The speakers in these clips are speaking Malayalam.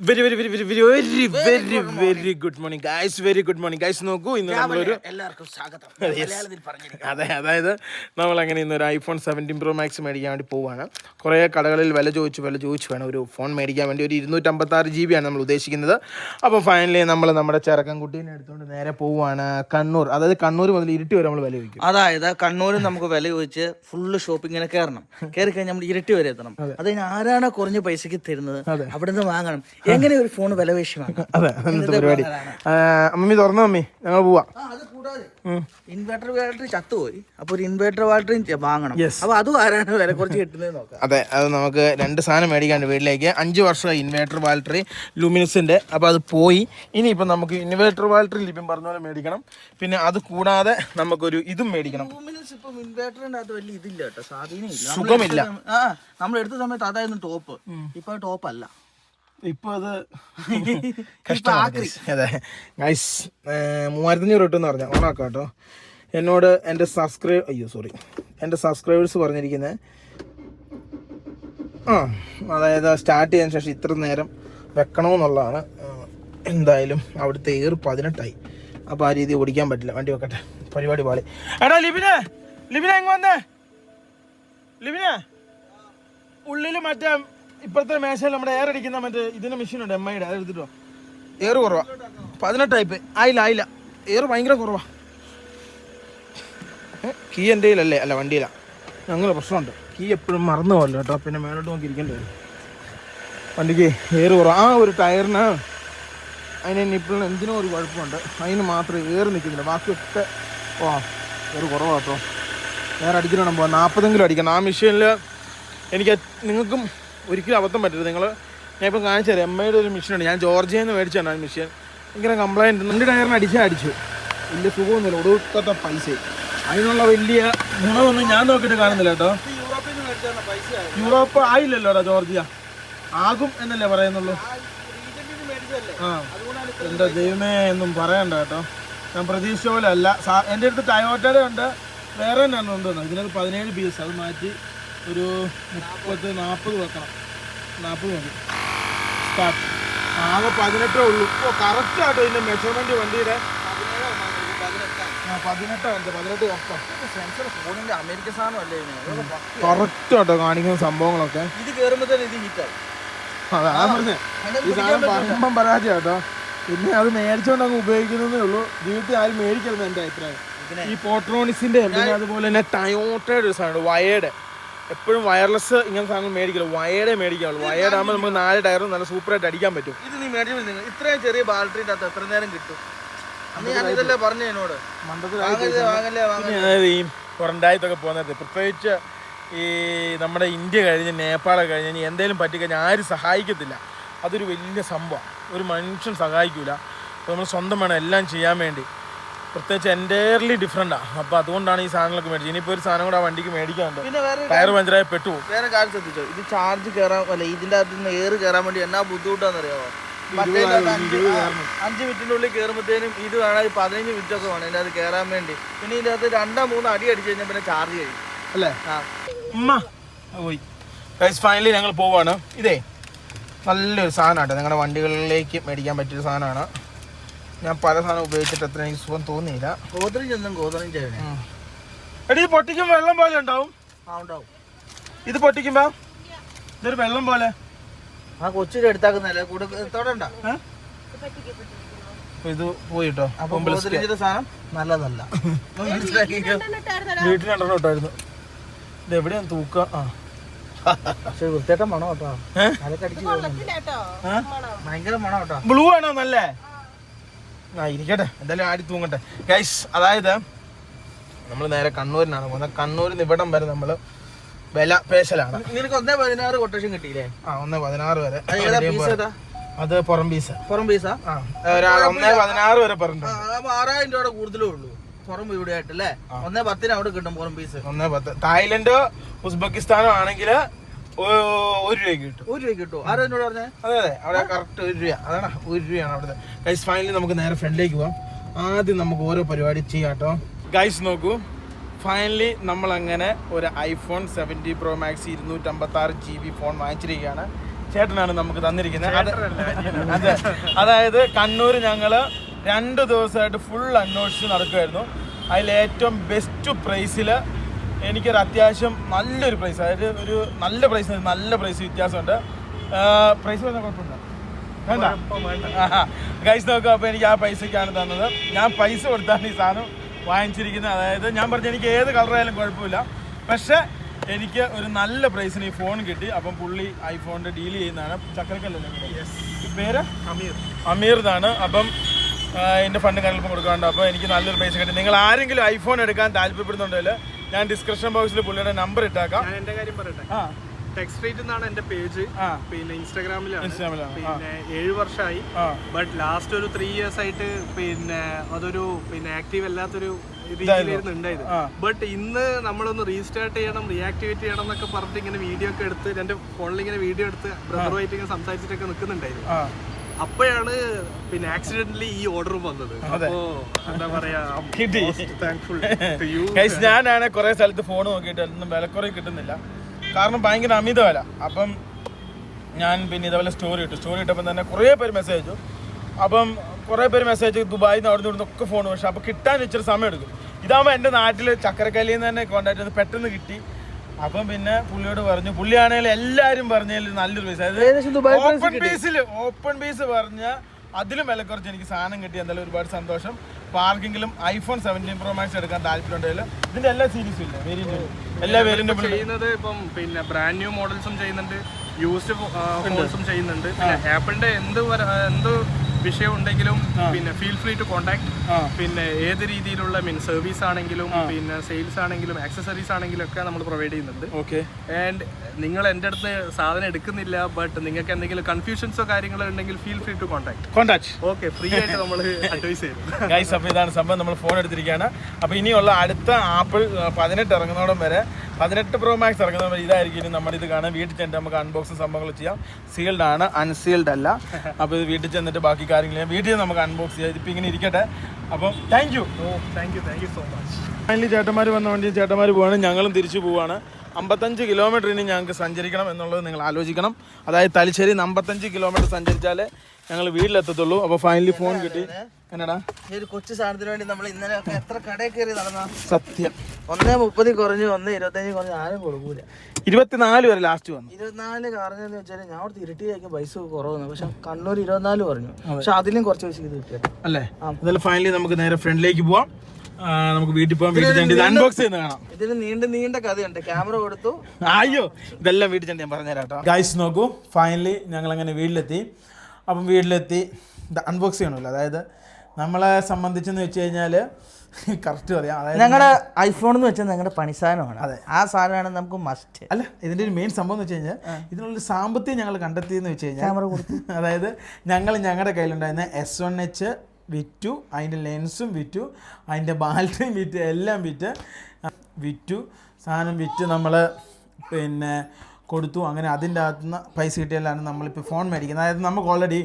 വെരി ഗുഡ് മോർണിംഗ് ഗൈസ് നോക്കൂ ഇന്ന് നമ്മളൊരു എല്ലാവർക്കും സ്വാഗതം. അതെ, അതായത് നമ്മളങ്ങനെ ഇന്നൊരു ഐഫോൺ 17 Pro Max മേടിക്കാൻ വേണ്ടി പോവുകയാണ്. കുറേ കടകളിൽ വില ചോദിച്ച് വേണം ഒരു ഫോൺ മേടിക്കാൻ വേണ്ടി. ഒരു 256 GB ആണ് നമ്മൾ ഉദ്ദേശിക്കുന്നത്. അപ്പോൾ ഫൈനലി നമ്മൾ നമ്മുടെ ചെറുക്കൻകുട്ടീനെ എടുത്തുകൊണ്ട് നേരെ പോവുകയാണ് കണ്ണൂർ. അതായത് കണ്ണൂർ മുതൽ ഇരിട്ടി വരെ നമ്മൾ വില ചോദിക്കും. അതായത് കണ്ണൂരിൽ നമുക്ക് വില ചോദിച്ച് ഫുള്ള് ഷോപ്പിങ്ങിനെ കയറണം. കയറി കഴിഞ്ഞാൽ നമ്മൾ ഇരട്ടി വരെ എത്തണം. അതിന് ആരാണ് കുറഞ്ഞ പൈസക്ക് തരുന്നത് അവിടെ നിന്ന് വാങ്ങണം. എങ്ങനെ ഒരു ഫോൺ വില വേഷ്യമാണ്. അതെ, ഇന്നത്തെ പരിപാടി. അമ്മി തുറന്നു മമ്മി, ഞങ്ങൾ പോവാം. ഇൻവെർട്ടർ ബാറ്ററി ചത്തുപോയി. അപ്പൊ ഒരു ഇൻവെർട്ടർ ബാറ്ററി വാങ്ങണം. അപ്പൊ അതും ആരാണ് വില കുറച്ച് കിട്ടുന്നത് നോക്കാം. അതെ, അത് നമുക്ക് 2 സാധനം മേടിക്കാണ്ട് വീട്ടിലേക്ക്. 5 വർഷം ഇൻവെർട്ടർ ബാറ്ററി ലൂമിനസിന്റെ. അപ്പൊ അത് പോയി. ഇനിയിപ്പോ നമുക്ക് ഇൻവെർട്ടർ ബാറ്ററി ലിപിൻ പറഞ്ഞ പോലെ മേടിക്കണം. പിന്നെ അത് കൂടാതെ നമുക്കൊരു ഇതും മേടിക്കണം. ഇപ്പം ഇൻവെർട്ടറിന്റെ അത് വലിയ ഇതില്ല കേട്ടോ, സ്വാധീനമില്ല, സുഖമില്ല. നമ്മൾ എടുത്ത സമയത്ത് അതായിരുന്നു ടോപ്പ്. ഇപ്പൊ ടോപ്പ് അല്ല, ഇപ്പൊ അത് കഷ്ടമാണ്. അതെ ഗൈസ്, 3500 കിട്ടുമെന്ന് പറഞ്ഞാൽ ഓണാക്കാം കേട്ടോ. എന്നോട് എൻ്റെ സബ്സ്ക്രൈബേഴ്സ് പറഞ്ഞിരിക്കുന്നത് അതായത് സ്റ്റാർട്ട് ചെയ്യാൻ ശേഷം ഇത്ര നേരം വെക്കണമെന്നുള്ളതാണ്. എന്തായാലും അവിടുത്തെ 18 അപ്പോൾ ആ രീതി ഓടിക്കാൻ പറ്റില്ല. വണ്ടി വെക്കട്ടെ, പരിപാടി പാളി. എടാ ലിബിനെ എങ്ങ് വന്നേ. ലിബിനെ ഉള്ളിൽ മറ്റേ ഇപ്പോഴത്തെ മേശയിൽ നമ്മുടെ എയർ അടിക്കുന്ന മറ്റേ ഇതിൻ്റെ മെഷീനുണ്ട്, MI യുടെ. അത് എടുത്തിട്ടോ. എയർ കുറവാ, 18 ആയില്ല. എയർ ഭയങ്കര കുറവാ. കീ എൻ്റെ കയ്യിലല്ലേ, അല്ല വണ്ടിയിലാണ്. അങ്ങനെ പ്രശ്നമുണ്ട്, കീ എപ്പോഴും മറന്നു പോകല്ലോ കേട്ടോ. പിന്നെ മേലോട്ട് നോക്കി ഇരിക്കേണ്ടി വരും. വണ്ടിക്ക് എയർ കുറവാ. ആ ഒരു ടയറിന് അതിന് ഇപ്പോഴും എന്തിനും ഒരു കുഴപ്പമുണ്ട്. അതിന് മാത്രമേ എയർ നിൽക്കുന്നില്ല, ബാക്കിയൊക്കെ എയർ കുറവാ കേട്ടോ. എയർ അടിക്കണം, 40 അടിക്കണം. ആ മെഷീനിൽ എനിക്ക് നിങ്ങൾക്കും ഒരിക്കലും അബദ്ധം പറ്റരുത്. ഞാൻ ഇപ്പം കാണിച്ചു തരാം. MI യുടെ ഒരു മെഷീനുണ്ട്, ഞാൻ ജോർജിയയിൽ നിന്ന് മേടിച്ചാണ് ആ മെഷീൻ. ഭയങ്കര കംപ്ലൈൻറ്റ്. 2 ടയറിന് അടിച്ചു. വലിയ സുഖമൊന്നുമില്ല, ഒടുക്കത്തെ പൈസ. അതിനുള്ള വലിയ ഗുണമൊന്നും ഞാൻ നോക്കിയിട്ട് കാണുന്നില്ല കേട്ടോ. യൂറോപ്പ് ആയില്ലല്ലോടാ ജോർജിയ. ആകും എന്നല്ലേ പറയുന്നുള്ളൂ. എൻ്റെ ദൈവമേ ഒന്നും പറയണ്ട കേട്ടോ. ഞാൻ പ്രതീക്ഷിച്ച പോലെ അല്ല. എൻ്റെ അടുത്ത് ടയോട്ടയുടെ ഉണ്ട്, വേറെ തന്നെ ഉണ്ടെന്ന്. ഇതിനൊരു 17 പീസ്. അത് മാറ്റി ഒരു 30-40 വെക്കണം. 40 മതി സ്റ്റാർട്ട്. ആകെ 18 ഉള്ളൂ. കറക്റ്റ് ആട്ടോ ഇതിൻ്റെ മെഷർമെൻറ്റ് വണ്ടിയുടെ. 18 ഫോണിന്റെ അമേരിക്കൻ സാധനം അല്ലേ കറക്റ്റ് ആട്ടോ കാണിക്കുന്ന സംഭവങ്ങളൊക്കെ. ഇത് കയറുമ്പോഴത്തേന് ഇത് ഹിറ്റായി. അതാ പറഞ്ഞേ, ഈ സാധനം പറയുമ്പം പരാജയം കേട്ടോ. പിന്നെ അത് മേടിച്ചുകൊണ്ട് അങ്ങ് ഉപയോഗിക്കുന്നതേ ഉള്ളൂ. ജീവിതത്തിൽ ആരും മേടിക്കരുത് എൻ്റെ അഭിപ്രായം. ഈ പോട്രോണിക്സിൻ്റെ പിന്നെ അതുപോലെ തന്നെ ടയോട്ടയുടെ ഒരു സാധനം വയേർഡ്. എപ്പോഴും വയർലെസ് ഇങ്ങനത്തെ സാധനങ്ങൾ മേടിക്കില്ല, വയേർഡേ മേടിക്കാവുള്ളൂ. വയേർഡ് ആകുമ്പോൾ നമുക്ക് 4 ടയറും നല്ല സൂപ്പറായിട്ട് അടിക്കാൻ പറ്റും. ഇത് നീ മേടിച്ചു ഇത്രയും ചെറിയ ബാറ്ററിൻ്റെ അകത്ത് എത്ര നേരം കിട്ടും? ഞാനിതല്ലേ പറഞ്ഞു എന്നോട്. അതായത് ഈ പുറണ്ടായത്തൊക്കെ പോകുന്നത്, പ്രത്യേകിച്ച് ഈ നമ്മുടെ ഇന്ത്യ കഴിഞ്ഞ് നേപ്പാളൊക്കെ കഴിഞ്ഞ് എന്തെങ്കിലും പറ്റിക്കഴിഞ്ഞാൽ ആരും സഹായിക്കത്തില്ല. അതൊരു വലിയ സംഭവം. ഒരു മനുഷ്യൻ സഹായിക്കില്ല. അപ്പോൾ നമ്മൾ സ്വന്തം വേണം എല്ലാം ചെയ്യാൻ വേണ്ടി. പ്രത്യേകിച്ച് എൻ്റയർലി ഡിഫറെൻ്റാണ്. അപ്പോൾ അതുകൊണ്ടാണ് ഈ സാധനങ്ങളൊക്കെ മേടിച്ചത്. ഇനിയിപ്പോൾ ഒരു സാധനം കൂടെ ആ വണ്ടിക്ക് മേടിക്കാനുണ്ട്. പിന്നെ ടയർ പഞ്ചറായി പെട്ടുപോകും. വേറെ കാര്യം ശ്രദ്ധിച്ചോ, ഇത് ചാർജ് കയറാൻ അല്ല, ഇതിൻ്റെ അകത്ത് നിന്ന് എയർ കയറാൻ വേണ്ടി എന്നാ ബുദ്ധിമുട്ടാണെന്നറിയാമോ? 5 മിനിറ്റിനുള്ളിൽ കയറുമ്പോഴത്തേനും ഇത് വേണം 15 മിനിറ്റൊക്കെ വേണം ഇതിൻ്റെ അത് കയറാൻ വേണ്ടി. പിന്നെ ഇതിൻ്റെ അകത്ത് 2-3 അടി അടിച്ചു കഴിഞ്ഞാൽ പിന്നെ ചാർജ് കഴിയും അല്ലേ? പോയി. ഫൈനലി ഞങ്ങൾ പോവാണ്. ഇതേ നല്ലൊരു സാധനമാട്ടോ, നിങ്ങളുടെ വണ്ടികളിലേക്ക് മേടിക്കാൻ പറ്റിയൊരു സാധനമാണ്. ഞാൻ പല സാധനം ഉപയോഗിച്ചിട്ട് അത്ര എനിക്ക് സുഖം തോന്നിയില്ല. എടി ഇത് പൊട്ടിക്കുമ്പോൾ വെള്ളം പോലെ ഉണ്ടാവും. ഇത് പൊട്ടിക്കുമ്പോ ഇതൊരു വെള്ളം പോലെ. ആ കൊച്ചിയുടെ എടുത്താക്കുന്നല്ലേ കൂടണ്ട. ഇത് പോയിട്ടോ. സാധനം നല്ലതല്ല. വീട്ടിൽ 2 ഇട്ടായിരുന്നു. ഇത് എവിടെയാണ് തൂക്ക? പക്ഷെ വൃത്തിയായിട്ട മണം കേട്ടോ. ഭയങ്കര മണം കേട്ടോ. ബ്ലൂ ആണോ നല്ലേ? ഇരിക്കട്ടെ, എന്തായാലും ആടി തൂങ്ങട്ടെ ഗൈസ്. അതായത് നമ്മൾ നേരെ കണ്ണൂരിനാണ് പോകുന്നത്. കണ്ണൂരിൽ നിന്ന് ഇവിടം വരെ നമ്മൾ വില പേശലാണ്. നിനക്ക് 1.16 കൊട്ടേഷൻ കിട്ടിയില്ലേ? 1.16 വരെ. അത് പുറം പീസാ. 1.16 വരെ പറഞ്ഞു. 6000 രൂപയുടെ കൂടുതലേ ഉള്ളൂ പുറം ഇവിടെ ആയിട്ടല്ലേ. 1.10 അവിടെ കിട്ടും പുറം പീസ്. 1.10. തായ്ലൻഡോ ഉസ്ബെക്കിസ്ഥാനോ ആണെങ്കിൽ 1 രൂപയ്ക്ക് കിട്ടും. 1 രൂപയ്ക്ക് കിട്ടും. ആരോ എന്നോട് പറഞ്ഞേ? അതെ, അവിടെ കറക്റ്റ് 1 രൂപ. അതാണ് 1 രൂപയാണ് അവിടുത്തെ. ഗൈസ് ഫൈനലി നമുക്ക് നേരെ ഫ്രണ്ടിലേക്ക് പോവാം. ആദ്യം നമുക്ക് ഓരോ പരിപാടി ചെയ്യാം കേട്ടോ. ഗൈസ് നോക്കൂ, ഫൈനലി നമ്മളങ്ങനെ ഒരു iPhone 17 Pro Max 256 GB phone വാങ്ങിച്ചിരിക്കുകയാണ്. ചേട്ടനാണ് നമുക്ക് തന്നിരിക്കുന്നത്. അതെ, അതായത് കണ്ണൂർ ഞങ്ങൾ 2 ദിവസമായിട്ട് ഫുൾ അന്വേഷിച്ച് നടക്കുമായിരുന്നു. അതിൽ ഏറ്റവും ബെസ്റ്റ് പ്രൈസിൽ എനിക്കൊരു അത്യാവശ്യം നല്ലൊരു പ്രൈസ്, അതായത് ഒരു നല്ല പ്രൈസ് വ്യത്യാസമുണ്ട്. പ്രൈസ് വരുന്ന കുഴപ്പമില്ല, വേണ്ട ഗൈസ് നോക്കുക. അപ്പോൾ എനിക്ക് ആ പൈസക്കാണ് തന്നത്. ഞാൻ പൈസ കൊടുത്താണ് ഈ സാധനം വാങ്ങിച്ചിരിക്കുന്നത്. അതായത് ഞാൻ പറഞ്ഞു എനിക്ക് ഏത് കളറായാലും കുഴപ്പമില്ല, പക്ഷേ എനിക്ക് ഒരു നല്ല പ്രൈസിന് ഈ ഫോൺ കിട്ടി. അപ്പം പുള്ളി ഐഫോണിൻ്റെ ഡീൽ ചെയ്യുന്നതാണ്. ചക്കരക്കല്ലേ പേര്? അമീർ എന്നാണ്. അപ്പം എൻ്റെ ഫണ്ട് കാര്യങ്ങളും കൊടുക്കാറുണ്ട്. അപ്പോൾ എനിക്ക് നല്ലൊരു പൈസ കിട്ടി. നിങ്ങൾ ആരെങ്കിലും ഐഫോൺ എടുക്കാൻ താല്പര്യപ്പെടുന്നുണ്ടെങ്കിൽ ഞാൻ ഡിസ്ക്രിപ്ഷൻ ബോക്സിൽ പുള്ളിയുടെ നമ്പർ ഇട്ടാക്കാം. എൻ്റെ കാര്യം പറയട്ടെ, ടെക്സ്ട്രീറ്റ് എന്നാണ് എന്റെ പേജ്. പിന്നെ ഇൻസ്റ്റാഗ്രാമിലാണ്. പിന്നെ 7 വർഷമായി. ബട്ട് ലാസ്റ്റ് ഒരു 3 years ആയിട്ട് പിന്നെ അതൊരു ആക്റ്റീവ് അല്ലാത്തൊരു രീതിയിലായിരുന്നു ഉണ്ടായത്. ബട്ട് ഇന്ന് നമ്മളൊന്ന് റീസ്റ്റാർട്ട് ചെയ്യണം, റീആക്ടിവേറ്റ് ചെയ്യണം എന്നൊക്കെ പറഞ്ഞിട്ട് ഇങ്ങനെ വീഡിയോ ഒക്കെ എടുത്ത് എന്റെ ഫോണിൽ ഇങ്ങനെ വീഡിയോ എടുത്ത് ബ്രദറുമായിട്ട് ഇങ്ങനെ സംസാരിച്ചിട്ടൊക്കെ നിൽക്കുന്നുണ്ടായിരുന്നു. അപ്പോഴാണ് പിന്നെ ആക്സിഡന്റലി ഈ ഓർഡർ വന്നത്. അപ്പോ എന്താ പറയാ, ഞാനാണ് കുറെ സ്ഥലത്ത് ഫോൺ നോക്കിയിട്ട് ഒന്നും വിലക്കുറവ് കിട്ടുന്നില്ല, കാരണം ഭയങ്കര അമിത വില. അപ്പം ഞാൻ പിന്നെ ഇതേപോലെ സ്റ്റോറി ഇട്ടപ്പോൾ തന്നെ കുറേ പേര് മെസ്സേജ് അയച്ചു. അപ്പം കുറേ പേര് മെസ്സേജ് ദുബായിൽ നിന്ന് അവിടെ നിന്ന് ഒക്കെ ഫോൺ, പക്ഷെ അപ്പോൾ കിട്ടാൻ ഇച്ചിരി സമയം എടുക്കും. ഇതാകുമ്പോൾ എൻ്റെ നാട്ടിൽ ചക്കരക്കല്ലിൽ നിന്ന് തന്നെ കോൺടാക്ട് ചെയ്ത് പെട്ടെന്ന് കിട്ടി. അപ്പം പിന്നെ പുള്ളിയോട് പറഞ്ഞു, പുള്ളിയാണെങ്കിൽ എല്ലാവരും പറഞ്ഞതിൽ നല്ലൊരു പൈസ, അതായത് ഓപ്പൺ പീസ് പറഞ്ഞ അതിലും വില കുറച്ച് എനിക്ക് സാധനം കിട്ടി. എന്തായാലും ഒരുപാട് സന്തോഷം. അപ്പോൾ ആർക്കെങ്കിലും ഐഫോൺ 17 Pro Max എടുക്കാൻ താല്പര്യമുണ്ടെങ്കിൽ ഇതിൻ്റെ എല്ലാ സീരീസും ഇല്ല, വേരിയൻറ്റും എല്ലാ വേരിയൻറ്റും ചെയ്യുന്നത്. ഇപ്പം പിന്നെ ബ്രാൻഡ് ന്യൂ മോഡൽസും ചെയ്യുന്നുണ്ട്, യൂസ്ഡ് ഫോൺസും ചെയ്യുന്നുണ്ട്. പിന്നെ ആപ്പിളിന്റെ എന്ത് വിഷയം ഉണ്ടെങ്കിലും പിന്നെ ഫീൽ ഫ്രീ ടു കോൺടാക്ട്. പിന്നെ ഏത് രീതിയിലുള്ള സർവീസ് ആണെങ്കിലും പിന്നെ സെയിൽസ് ആണെങ്കിലും ആക്സസറീസ് ആണെങ്കിലും ഒക്കെ നമ്മൾ പ്രൊവൈഡ് ചെയ്യുന്നുണ്ട്. ഓക്കെ. ആൻഡ് നിങ്ങൾ എൻ്റെ അടുത്ത് സാധനം എടുക്കുന്നില്ല, ബട്ട് നിങ്ങൾക്ക് എന്തെങ്കിലും കൺഫ്യൂഷൻസോ കാര്യങ്ങളോ ഉണ്ടെങ്കിൽ feel free to contact. Okay, free ആയിട്ട് നമ്മൾ അഡ്വൈസ് ചെയ്യും ഗൈസ്. അപ്പോൾ ഇതാണ് സംഭവം, നമ്മൾ ഫോൺ എടുത്തിരിക്കുകയാണ്. അപ്പോൾ ഇനിയുള്ള അടുത്ത ആപ്പിൾ 18 ഇറങ്ങുന്നോടം വരെ, 18 Pro Max ഇറങ്ങുന്നോടം വരെ ഇതായിരിക്കും ഇനി നമ്മുടെ ഇത് കാണാൻ. വീട്ടിൽ ചെന്നിട്ട് നമുക്ക് അൺബോക്സിങ് സംഭവങ്ങൾ ചെയ്യാം. സീൽഡ് ആണ്, അൺസീൽഡ് അല്ല. അപ്പോൾ ഇത് വീട്ടിൽ ചെന്നിട്ട് ബാക്കി കാര്യങ്ങൾ വീട്ടിൽ നമുക്ക് അൺബോക്സ് ചെയ്യാം. ഇതിപ്പോൾ ഇങ്ങനെ ഇരിക്കട്ടെ. അപ്പം thank you so much. Finally ചേട്ടന്മാർ വന്ന വണ്ടി ചേട്ടന്മാർ പോവാണ്, ഞങ്ങളും തിരിച്ചു പോവാണ്. 55 കിലോമീറ്റർ ഇനി ഞങ്ങൾക്ക് സഞ്ചരിക്കണം എന്നുള്ളത് നിങ്ങൾ ആലോചിക്കണം. അതായത് തലശ്ശേരി 55 കിലോമീറ്റർ സഞ്ചരിച്ചാലേ ഞങ്ങൾ വീട്ടിലെത്തത്തുള്ളൂ. അപ്പോൾ ഫൈനലി ഫോൺ കിട്ടി. എന്നടാ ഒരു കൊച്ചു സാധനത്തിന് വേണ്ടി നമ്മൾ ഇന്നലെ എത്ര കടയിൽ കയറി നടന്ന സത്യം. 1.30 കുറഞ്ഞു, 1.25 കുറഞ്ഞു, ആരും കൊടുക്കൂല. 24 വരെ ലാസ്റ്റ് വന്നു. 24 പറഞ്ഞെന്ന് വെച്ചാൽ ഞാൻ അവിടെ ഇരട്ടിയായിരിക്കും പൈസ കുറവെന്ന്. പക്ഷെ കണ്ണൂർ 24 പറഞ്ഞു. പക്ഷെ അതിലും കുറച്ച് പൈസ ഇത് കിട്ടിയത് അല്ലേ. അതിൽ ഫൈനലി നമുക്ക് നേരെ ഫ്രണ്ടിലേക്ക് പോവാം. നമുക്ക് വീട്ടിൽ പോകാൻ. വീട്ടിൽ അൺബോക്സ് ചെയ്യുന്ന കാണാം. ഇതിന് നീണ്ട കഥയുണ്ട്. ക്യാമറ കൊടുത്തു. അയ്യോ, ഇതെല്ലാം വീട്ടിൽ ചെന്ന് ഞാൻ പറഞ്ഞുതരാം കേട്ടോ. ഗൈസ് നോക്കൂ, ഫൈനലി ഞങ്ങൾ അങ്ങനെ വീട്ടിലെത്തി. അപ്പം വീട്ടിലെത്തി അൺബോക്സ് ചെയ്യണമല്ലോ. അതായത് നമ്മളെ സംബന്ധിച്ചെന്ന് വെച്ച് കഴിഞ്ഞാൽ കറക്റ്റ് പറയാം, അതായത് ഞങ്ങളുടെ ഐഫോൺ എന്ന് വെച്ചാൽ ഞങ്ങളുടെ പണി സാധനമാണ്. അതെ, ആ സാധനമാണ് നമുക്ക് മസ്റ്റ്. അല്ല, ഇതിൻ്റെ ഒരു മെയിൻ സംഭവം എന്ന് വെച്ച് കഴിഞ്ഞാൽ ഇതിനുള്ളൊരു സാമ്പത്തികം ഞങ്ങൾ കണ്ടെത്തിയെന്ന് വെച്ച് കഴിഞ്ഞാൽ ക്യാമറ കൊടുത്തു. അതായത് ഞങ്ങളുടെ കയ്യിലുണ്ടായിരുന്ന S1H വിറ്റു, അതിൻ്റെ ലെൻസും വിറ്റു, അതിൻ്റെ ബാറ്ററിയും വിറ്റ്, എല്ലാം വിറ്റു സാധനം വിറ്റ് നമ്മൾ പിന്നെ കൊടുത്തു. അങ്ങനെ അതിൻ്റെ അകത്തുനിന്ന് പൈസ കിട്ടിയാലാണ് നമ്മളിപ്പോൾ ഫോൺ മേടിക്കുന്നത്. അതായത് നമുക്ക് ഓൾറെഡി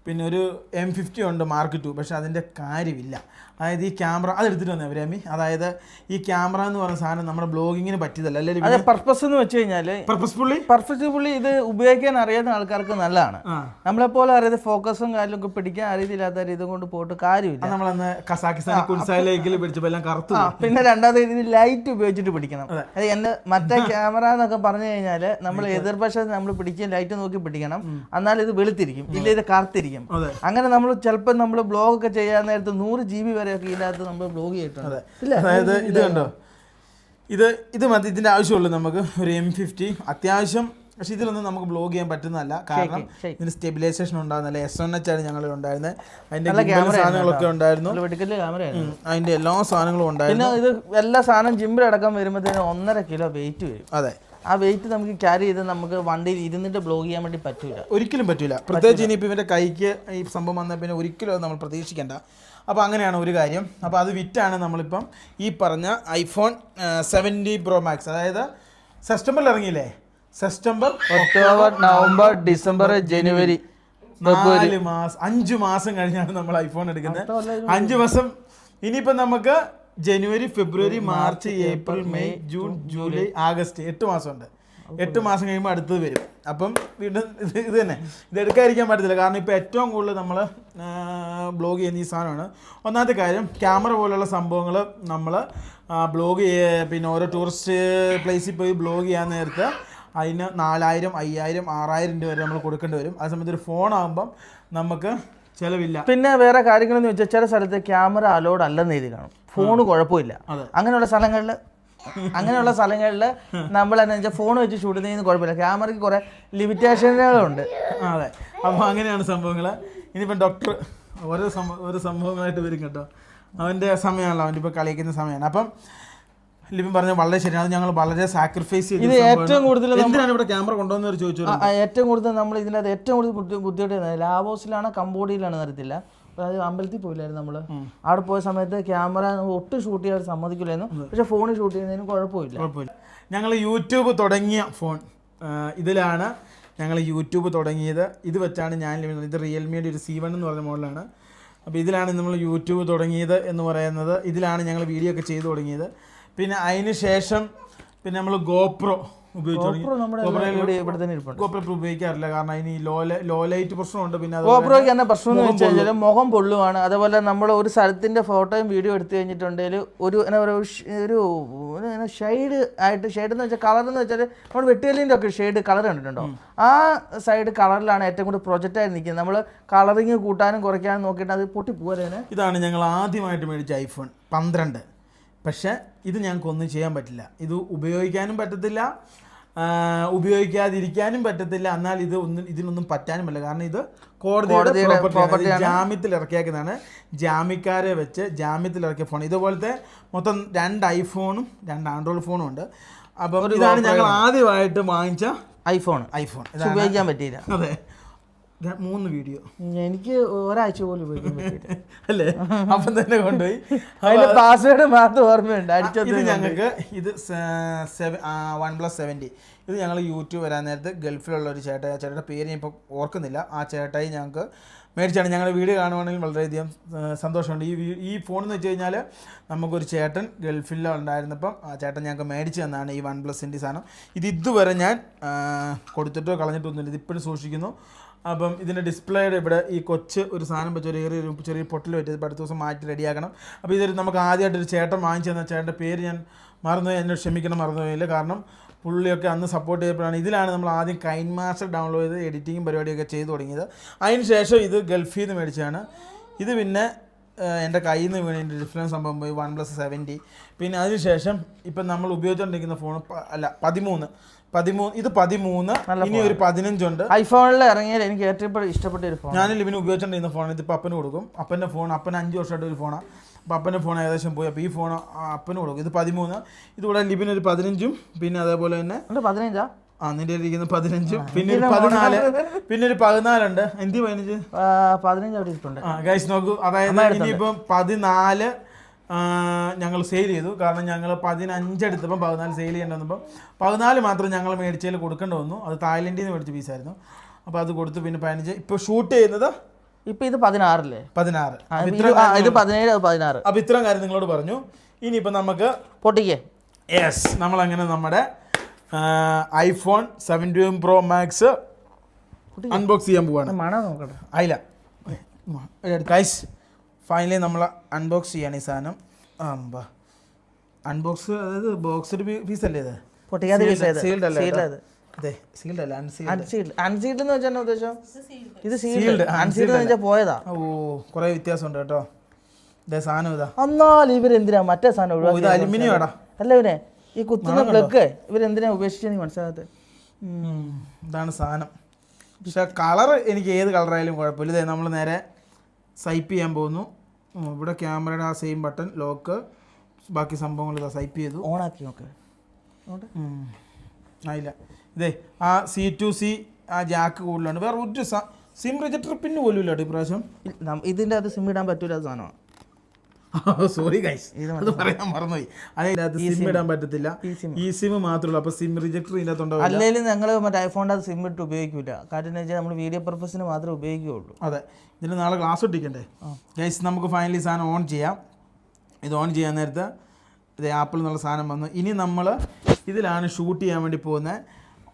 പിന്നെ ഒരു M50 ഉണ്ട് Mark II, പക്ഷെ അതിൻ്റെ കാര്യമില്ല. അതായത് ഈ ക്യാമറ അതെടുത്തിട്ട് വന്നേ രമി. അതായത് ഈ ക്യാമറ എന്ന് പറയുന്ന സാധനം നമ്മുടെ ബ്ലോഗിങ്ങിന് പറ്റിയതല്ല. അല്ലെങ്കിൽ പർപ്പസ് എന്ന് വെച്ച് കഴിഞ്ഞാൽ പർപ്പസ്ഫുള്ളി ഇത് ഉപയോഗിക്കാൻ അറിയാത്ത ആൾക്കാർക്ക് നല്ലതാണ്. നമ്മളെപ്പോലെ അറിയാതെ ഫോക്കസും കാര്യമൊക്കെ പിടിക്കാൻ അറിയത്തില്ലാത്ത ഇത് കൊണ്ട് പോയിട്ട് കാര്യമില്ല. നമ്മളന്ന് കസാക്കിസ്ഥാൻ കുൽസായിലേക്ക് പിടിച്ചപ്പോൾ എല്ലാം കറുത്തു. പിന്നെ രണ്ടാമത് ഇതിന് ലൈറ്റ് ഉപയോഗിച്ചിട്ട് പിടിക്കണം. അത് എന്റെ മറ്റേ ക്യാമറ എന്നൊക്കെ പറഞ്ഞു കഴിഞ്ഞാൽ നമ്മൾ എതിർവശത്ത് നമ്മൾ പിടിക്കുക ലൈറ്റ് നോക്കി പിടിക്കണം, എന്നാൽ ഇത് വെളുത്തിരിക്കും, ഇല്ല ഇത് കറുത്തിരിക്കും. അങ്ങനെ നമ്മൾ ചിലപ്പോൾ നമ്മൾ ബ്ലോഗ് ഒക്കെ ചെയ്യാൻ നേരത്ത് 100 GB വരെ ഒക്കെ ഇതിനകത്ത് നമ്മൾ ബ്ലോഗ് ചെയ്തിട്ടുണ്ട്. അതായത് ഇത് കണ്ടോ, ഇത് മതി, ഇതിൻ്റെ ആവശ്യമുള്ളൂ നമുക്ക്. ഒരു M50 അത്യാവശ്യം, പക്ഷെ ഇതിലൊന്നും നമുക്ക് ബ്ലോഗ് ചെയ്യാൻ പറ്റുന്നതല്ല. കാരണം ഇതിന് സ്റ്റെബിലൈസേഷൻ ഉണ്ടാകുന്നില്ല. S1H ആണ് ഞങ്ങൾ ഉണ്ടായിരുന്നത്. അതിൻ്റെ സാധനങ്ങളൊക്കെ ഉണ്ടായിരുന്നു, അതിൻ്റെ എല്ലാ സാധനങ്ങളും ഉണ്ടായിരുന്നു. ഇത് എല്ലാ സാധനം ജിമ്മിലടക്കം വരുമ്പോഴത്തേനും 1.5 കിലോ വെയിറ്റ് വരും. അതെ, ആ വെയിറ്റ് നമുക്ക് ക്യാരി ചെയ്ത് നമുക്ക് വണ്ടിയിൽ ഇരുന്നിട്ട് ബ്ലോഗ് ചെയ്യാൻ വേണ്ടി പറ്റില്ല, ഒരിക്കലും പറ്റില്ല. പ്രത്യേകിച്ച് ഇനിയിപ്പോൾ ഇവൻ്റെ കൈക്ക് ഈ സംഭവം വന്നാൽ പിന്നെ ഒരിക്കലും അത് നമ്മൾ പ്രതീക്ഷിക്കേണ്ട. അപ്പോൾ അങ്ങനെയാണ് ഒരു കാര്യം. അപ്പോൾ അത് വിറ്റാണ് നമ്മളിപ്പം ഈ പറഞ്ഞ ഐഫോൺ 17 Pro Max, അതായത് സെപ്റ്റംബറിൽ ഇറങ്ങിയില്ലേ, സെപ്റ്റംബർ, ഒക്ടോബർ, നവംബർ, ഡിസംബർ, ജനുവരി, 4 മാസം 5 മാസം കഴിഞ്ഞാണ് നമ്മൾ ഐഫോൺ എടുക്കുന്നത്. 5 മാസം. ഇനിയിപ്പം നമുക്ക് ജനുവരി, ഫെബ്രുവരി, March, April, May, June, July, August 8 മാസമുണ്ട്. 8 മാസം കഴിയുമ്പോൾ അടുത്തത് വരും. അപ്പം വീണ്ടും ഇത് തന്നെ ഇത് എടുക്കാതിരിക്കാൻ പറ്റത്തില്ല. കാരണം ഇപ്പോൾ ഏറ്റവും കൂടുതൽ നമ്മൾ ബ്ലോഗ് ചെയ്യുന്ന ഈ സാധനമാണ്. ഒന്നാമത്തെ കാര്യം ക്യാമറ പോലുള്ള സംഭവങ്ങൾ നമ്മൾ ബ്ലോഗ് പിന്നെ ഓരോ ടൂറിസ്റ്റ് പ്ലേസിൽ പോയി ബ്ലോഗ് ചെയ്യാൻ നേരത്ത് അതിന് 4000, 5000, 6000 രൂപ വരെ നമ്മൾ കൊടുക്കേണ്ടി വരും. ആ സമയത്ത് ഒരു ഫോണാകുമ്പം നമുക്ക് ചിലവില്ല. പിന്നെ വേറെ കാര്യങ്ങളെന്ന് വെച്ചാൽ ചില സ്ഥലത്ത് ക്യാമറ അലോഡ് അല്ലെന്ന് എഴുതി കാണും, ഫോണ് കുഴപ്പമില്ല. അങ്ങനെയുള്ള സ്ഥലങ്ങളിൽ നമ്മൾ എന്താ വെച്ചാൽ ഫോൺ വെച്ച് ഷൂട്ട് ചെയ്യുന്നത് കുഴപ്പമില്ല, ക്യാമറയ്ക്ക് കുറേ ലിമിറ്റേഷനുകളുണ്ട്. അതെ, അപ്പോൾ അങ്ങനെയാണ് സംഭവങ്ങൾ. ഇനിയിപ്പം ഡോക്ടർ ഓരോ സംഭവങ്ങളായിട്ട് വരും കേട്ടോ. അവൻ്റെ സമയമാണല്ലോ, അവൻ്റെ ഇപ്പോൾ കളിക്കുന്ന സമയമാണ്. അപ്പം ലിബിൻ പറഞ്ഞ വളരെ ശരിയാണ്. ഞങ്ങൾ വളരെ സാക്രിഫൈസ് ചെയ്ത് ഏറ്റവും കൂടുതൽ എന്തിനാണ് ഇവിടെ ക്യാമറ കൊണ്ടുവന്നവർ ചോദിച്ചു. ഏറ്റവും കൂടുതൽ നമ്മൾ ഇതിനകത്ത് ഏറ്റവും കൂടുതൽ ബുദ്ധിമുട്ട് ലാവോസിലാണ് കംബോഡിയയിലാണ് അറിയത്തില്ല. അതായത് അമ്പലത്തിൽ പോയില്ലായിരുന്നു നമ്മൾ. അവിടെ പോയ സമയത്ത് ക്യാമറ ഒട്ടും ഷൂട്ട് ചെയ്യാൻ സമ്മതിക്കില്ലായിരുന്നു, പക്ഷെ ഫോണിൽ ഷൂട്ട് ചെയ്യുന്നതിന് കുഴപ്പമില്ല. ഞങ്ങൾ യൂട്യൂബ് തുടങ്ങിയ ഫോൺ ഇതിലാണ് ഞങ്ങൾ യൂട്യൂബ് തുടങ്ങിയത്. ഇത് വെച്ചാണ് ഞാൻ ഇത് റിയൽമിയുടെ ഒരു C1 എന്ന് പറഞ്ഞ മോഡലാണ്. അപ്പോൾ ഇതിലാണ് നമ്മൾ യൂട്യൂബ് തുടങ്ങിയത് എന്ന് പറയുന്നത്. ഇതിലാണ് ഞങ്ങൾ വീഡിയോ ഒക്കെ ചെയ്ത് തുടങ്ങിയത്. പിന്നെ അതിന് ശേഷം പിന്നെ നമ്മൾ ഗോപ്രോ ഉപയോഗിക്കാറില്ല, കാരണം അതിന് ലോ ലൈറ്റ് പ്രശ്നമുണ്ട്. പിന്നെ ഗോപ്രോയ്ക്ക് തന്നെ പ്രശ്നം എന്ന് വെച്ച് കഴിഞ്ഞാൽ മുഖം പൊള്ളുവാണ്. അതേപോലെ നമ്മൾ ഒരു സ്ഥലത്തിന്റെ ഫോട്ടോയും വീഡിയോ എടുത്തു കഴിഞ്ഞിട്ടുണ്ടെങ്കിൽ ഒരു ഷെയ്ഡ് ആയിട്ട്, ഷെയ്ഡ് എന്ന് വെച്ചാൽ കളർ എന്ന് വെച്ചാൽ നമ്മൾ വെട്ടുകല്ലിൻ്റെ ഒക്കെ ഷെയ്ഡ് കളർ കണ്ടിട്ടുണ്ടോ, ആ സൈഡ് കളറിലാണ് ഏറ്റവും കൂടുതൽ പ്രൊജക്റ്റായി നിൽക്കുന്നത്. നമ്മൾ കളറിങ് കൂട്ടാനും കുറയ്ക്കാനും നോക്കിയിട്ട് അത് പൊട്ടിപ്പോരാന്. ഇതാണ് ഞങ്ങൾ ആദ്യമായിട്ട് മേടിച്ച iPhone 12. പക്ഷേ ഇത് ഞങ്ങൾക്കൊന്നും ചെയ്യാൻ പറ്റില്ല. ഇത് ഉപയോഗിക്കാനും പറ്റത്തില്ല, ഉപയോഗിക്കാതിരിക്കാനും പറ്റത്തില്ല. എന്നാൽ ഇതിനൊന്നും പറ്റാനുമില്ല. കാരണം ഇത് കോടതിയുടെ പ്രോപ്പർട്ടി, ജാമ്യത്തിൽ ഇറക്കിയാക്കുന്നതാണ്. ജാമ്യക്കാരെ വെച്ച് ജാമ്യത്തിൽ ഇറക്കിയ ഫോൺ. ഇതുപോലത്തെ മൊത്തം 2 iPhone-ഉം 2 Android ഫോണും ഉണ്ട്. അപ്പം ഇതാണ് ഞങ്ങൾ ആദ്യമായിട്ട് വാങ്ങിച്ച ഐഫോൺ. ഉപയോഗിക്കാൻ പറ്റിയില്ല. അതെ, 3 വീഡിയോ എനിക്ക് ഒരാഴ്ച പോലും ഉപയോഗിക്കാൻ പറ്റിയില്ല അല്ലേ. അപ്പം തന്നെ കൊണ്ടുപോയി അതിന്റെ പാസ്വേഡ് മാത്രം ഓർമ്മയുണ്ട്. ഇത് ഞങ്ങൾക്ക് ഇത് OnePlus 70. ഇത് ഞങ്ങൾ യൂട്യൂബ് വരാൻ നേരത്ത് ഗൾഫിലുള്ള ഒരു ചേട്ടയുടെ പേര് ഞാൻ ഇപ്പോൾ ഓർക്കുന്നില്ല. ആ ചേട്ടായി ഞങ്ങൾക്ക് മേടിച്ചാണ്. ഞങ്ങളുടെ വീഡിയോ കാണുവാണെങ്കിൽ വളരെയധികം സന്തോഷമുണ്ട്. ഈ ഫോൺ എന്ന് വെച്ച് കഴിഞ്ഞാൽ നമുക്കൊരു ചേട്ടൻ ഗൾഫിലുണ്ടായിരുന്നപ്പം ആ ചേട്ടൻ ഞങ്ങൾക്ക് മേടിച്ച് തന്നാണ് ഈ OnePlus-ൻ്റെ സാധനം. ഇതുവരെ ഞാൻ കൊടുത്തിട്ടോ കളഞ്ഞിട്ടൊന്നുമില്ല, ഇതിപ്പോഴും സൂക്ഷിക്കുന്നു. അപ്പം ഇതിൻ്റെ ഡിസ്പ്ലേയുടെ ഇവിടെ ഈ കൊച്ച് ഒരു സാധനം വെച്ച് ചെറിയ പൊട്ടിൽ പറ്റിയത് അടുത്ത ദിവസം മാറ്റി റെഡിയാക്കണം. അപ്പോൾ ഇതൊരു നമുക്ക് ആദ്യമായിട്ടൊരു ചേട്ടൻ വാങ്ങിച്ചു തന്ന ചേട്ടൻ്റെ പേര് ഞാൻ മറന്നുപോയി, എന്നോട് ക്ഷമിക്കണം, മറന്നുപോയില്ല. കാരണം പുള്ളിയൊക്കെ അന്ന് സപ്പോർട്ട് ചെയ്തപ്പോഴാണ്. ഇതിലാണ് നമ്മൾ ആദ്യം കൈൻമാസ്റ്റർ ഡൗൺലോഡ് ചെയ്ത് എഡിറ്റിങ്ങും പരിപാടിയൊക്കെ ചെയ്ത് തുടങ്ങിയത്. അതിന് ശേഷം ഇത് ഗൾഫിൽ നിന്ന് മേടിച്ചതാണ്. ഇത് പിന്നെ എൻ്റെ കയ്യിൽ നിന്ന് വീണതിൻ്റെ ഡിഫറൻസ് സംഭവം പോയി OnePlus 70. പിന്നെ അതിനുശേഷം ഇപ്പം നമ്മൾ ഉപയോഗിച്ചുകൊണ്ടിരിക്കുന്ന ഫോൺ 13. ഇത് 13. ഇനി ഒരു 15 ഉണ്ട്. ഐഫോണിൽ ഇറങ്ങിയാൽ എനിക്ക് ഏറ്റവും ഇഷ്ടപ്പെട്ട ഒരു ഫോൺ. ഞാനും ലിബിന് ഉപയോഗിച്ചുകൊണ്ടിരുന്ന ഫോൺ. ഇതിപ്പോൾ അപ്പന് കൊടുക്കും. അപ്പൻ്റെ ഫോൺ, അപ്പന് 5 വർഷമായിട്ട് ഒരു ഫോണാണ്. അപ്പോൾ അപ്പൻ്റെ ഫോൺ ഏകദേശം പോയി. അപ്പോൾ ഈ ഫോൺ അപ്പന് കൊടുക്കും. ഇത് 13. ഇതുകൂടെ ലിബിനൊരു 15. പിന്നെ അതേപോലെ തന്നെ 15 നിന്റെ ഇരിക്കുന്ന 15. പിന്നെ 14. പിന്നെ ഒരു 14 ഉണ്ട്. എന്തി 15 അവിടെ ഇരിപ്പുണ്ട്. ഗൈസ് നോക്കൂ. അതായത് ഇനിയിപ്പം 14 ഞങ്ങൾ സെയിൽ ചെയ്തു. കാരണം ഞങ്ങൾ 15 എടുത്തപ്പം 14 സെയിൽ ചെയ്യേണ്ടി വന്നപ്പം 14 മാത്രം ഞങ്ങൾ മേടിച്ചതിൽ കൊടുക്കേണ്ടി വന്നു. അത് തായ്ലൻഡിൽ നിന്ന് മേടിച്ച പീസായിരുന്നു. അപ്പോൾ അത് കൊടുത്തു. പിന്നെ 15. ഇപ്പോൾ ഷൂട്ട് ചെയ്യുന്നത് ഇപ്പം ഇത് 16. 16. ഇത് 17, 16. അപ്പോൾ ഇത്രയും കാര്യം നിങ്ങളോട് പറഞ്ഞു. ഇനിയിപ്പോൾ നമുക്ക് പൊട്ടിക്കേ. യെസ്, നമ്മളങ്ങനെ നമ്മുടെ iPhone 17 Pro Max അൺബോക്സ് ചെയ്യാൻ പോവാണ്. മണം നോക്കട്ടെ. അയില്ല ഗൈസ്, ഫൈനലി നമ്മൾ അൺബോക്സ് ചെയ്യാണ് ഈ സാധനം. അൺബോക്സ്, അതായത് ബോക്സ് പീസ് അല്ലേ ഇത്? സീൽഡ് അല്ലേ? അതെ, സീൽഡ് അല്ല, അൺസീൽഡ് എന്ന് വെച്ചാൽ ഉദ്ദേശം ഇത് സീൽഡ്. അൺസീൽഡ് എന്ന് വെച്ചാൽ പോയതാ. ഓ, കുറേ വ്യത്യാസമുണ്ട് കേട്ടോ. ഇതേ സാധനം ഇതാ. എന്നാൽ ഇവരെന്തിനാ മറ്റേ സാധനം ഒഴിവാക്കി? ഇത് അലുമിനിയം ആടാ. അല്ല ഇവനെ ഈ കുത്തുന്ന പ്ലഗ് ഇവരെന്തിനാ ഉപേക്ഷിച്ചെന്ന് മനസ്സിലാകത്ത്. ഇതാണ് സാധനം. പക്ഷെ കളർ എനിക്ക് ഏത് കളറായാലും കുഴപ്പമില്ല. ഇതേ നമ്മൾ നേരെ സ്വൈപ്പ് ചെയ്യാൻ പോകുന്നു. ഇവിടെ ക്യാമറയുടെ ആ സെയിം ബട്ടൺ, ലോക്ക്, ബാക്കി സംഭവങ്ങൾ ഇതാ സ്വൈപ്പ് ചെയ്തു. ഓണാക്കി നോക്ക്. ആയില്ല. ഇതേ ആ C2C ആ ജാക്ക് കൂടുതലാണ്. വേറെ ഒരു സിം റിജക്ടർ പിന്നെ പോലും ഇല്ല കേട്ടോ ഇപ്രാവശ്യം. ഇതിൻ്റെ അത് സിം ഇടാൻ പറ്റൂല സാധനമാണ്. സോറി ഗൈസ്, അത് പറയാൻ മറന്നുപോയി. അതിനകത്ത് സിം ഇടാൻ പറ്റത്തില്ല. ഈ സിം മാത്രമല്ല. അപ്പോൾ സിം റിജക്ടർ ഇതിനകത്തുണ്ടാവും. അല്ലെങ്കിൽ ഞങ്ങൾ മറ്റേ ഐഫോണിൻ്റെ അത് സിം ഇട്ട് ഉപയോഗിക്കില്ല. കാര്യം എന്ന് വെച്ചാൽ നമ്മൾ വീഡിയോ പർപ്പസിന് മാത്രമേ ഉപയോഗിക്കുകയുള്ളൂ. അതെ, ഇതിന് നാളെ ക്ലാസ് ഒട്ടിക്കണ്ടേ ഗൈസ്. നമുക്ക് ഫൈനലി സാധനം ഓൺ ചെയ്യാം. ഇത് ഓൺ ചെയ്യാൻ നേരത്ത് ഇത് ആപ്പിൾ എന്നുള്ള സാധനം വന്നു. ഇനി നമ്മൾ ഇതിലാണ് ഷൂട്ട് ചെയ്യാൻ വേണ്ടി പോകുന്നത്.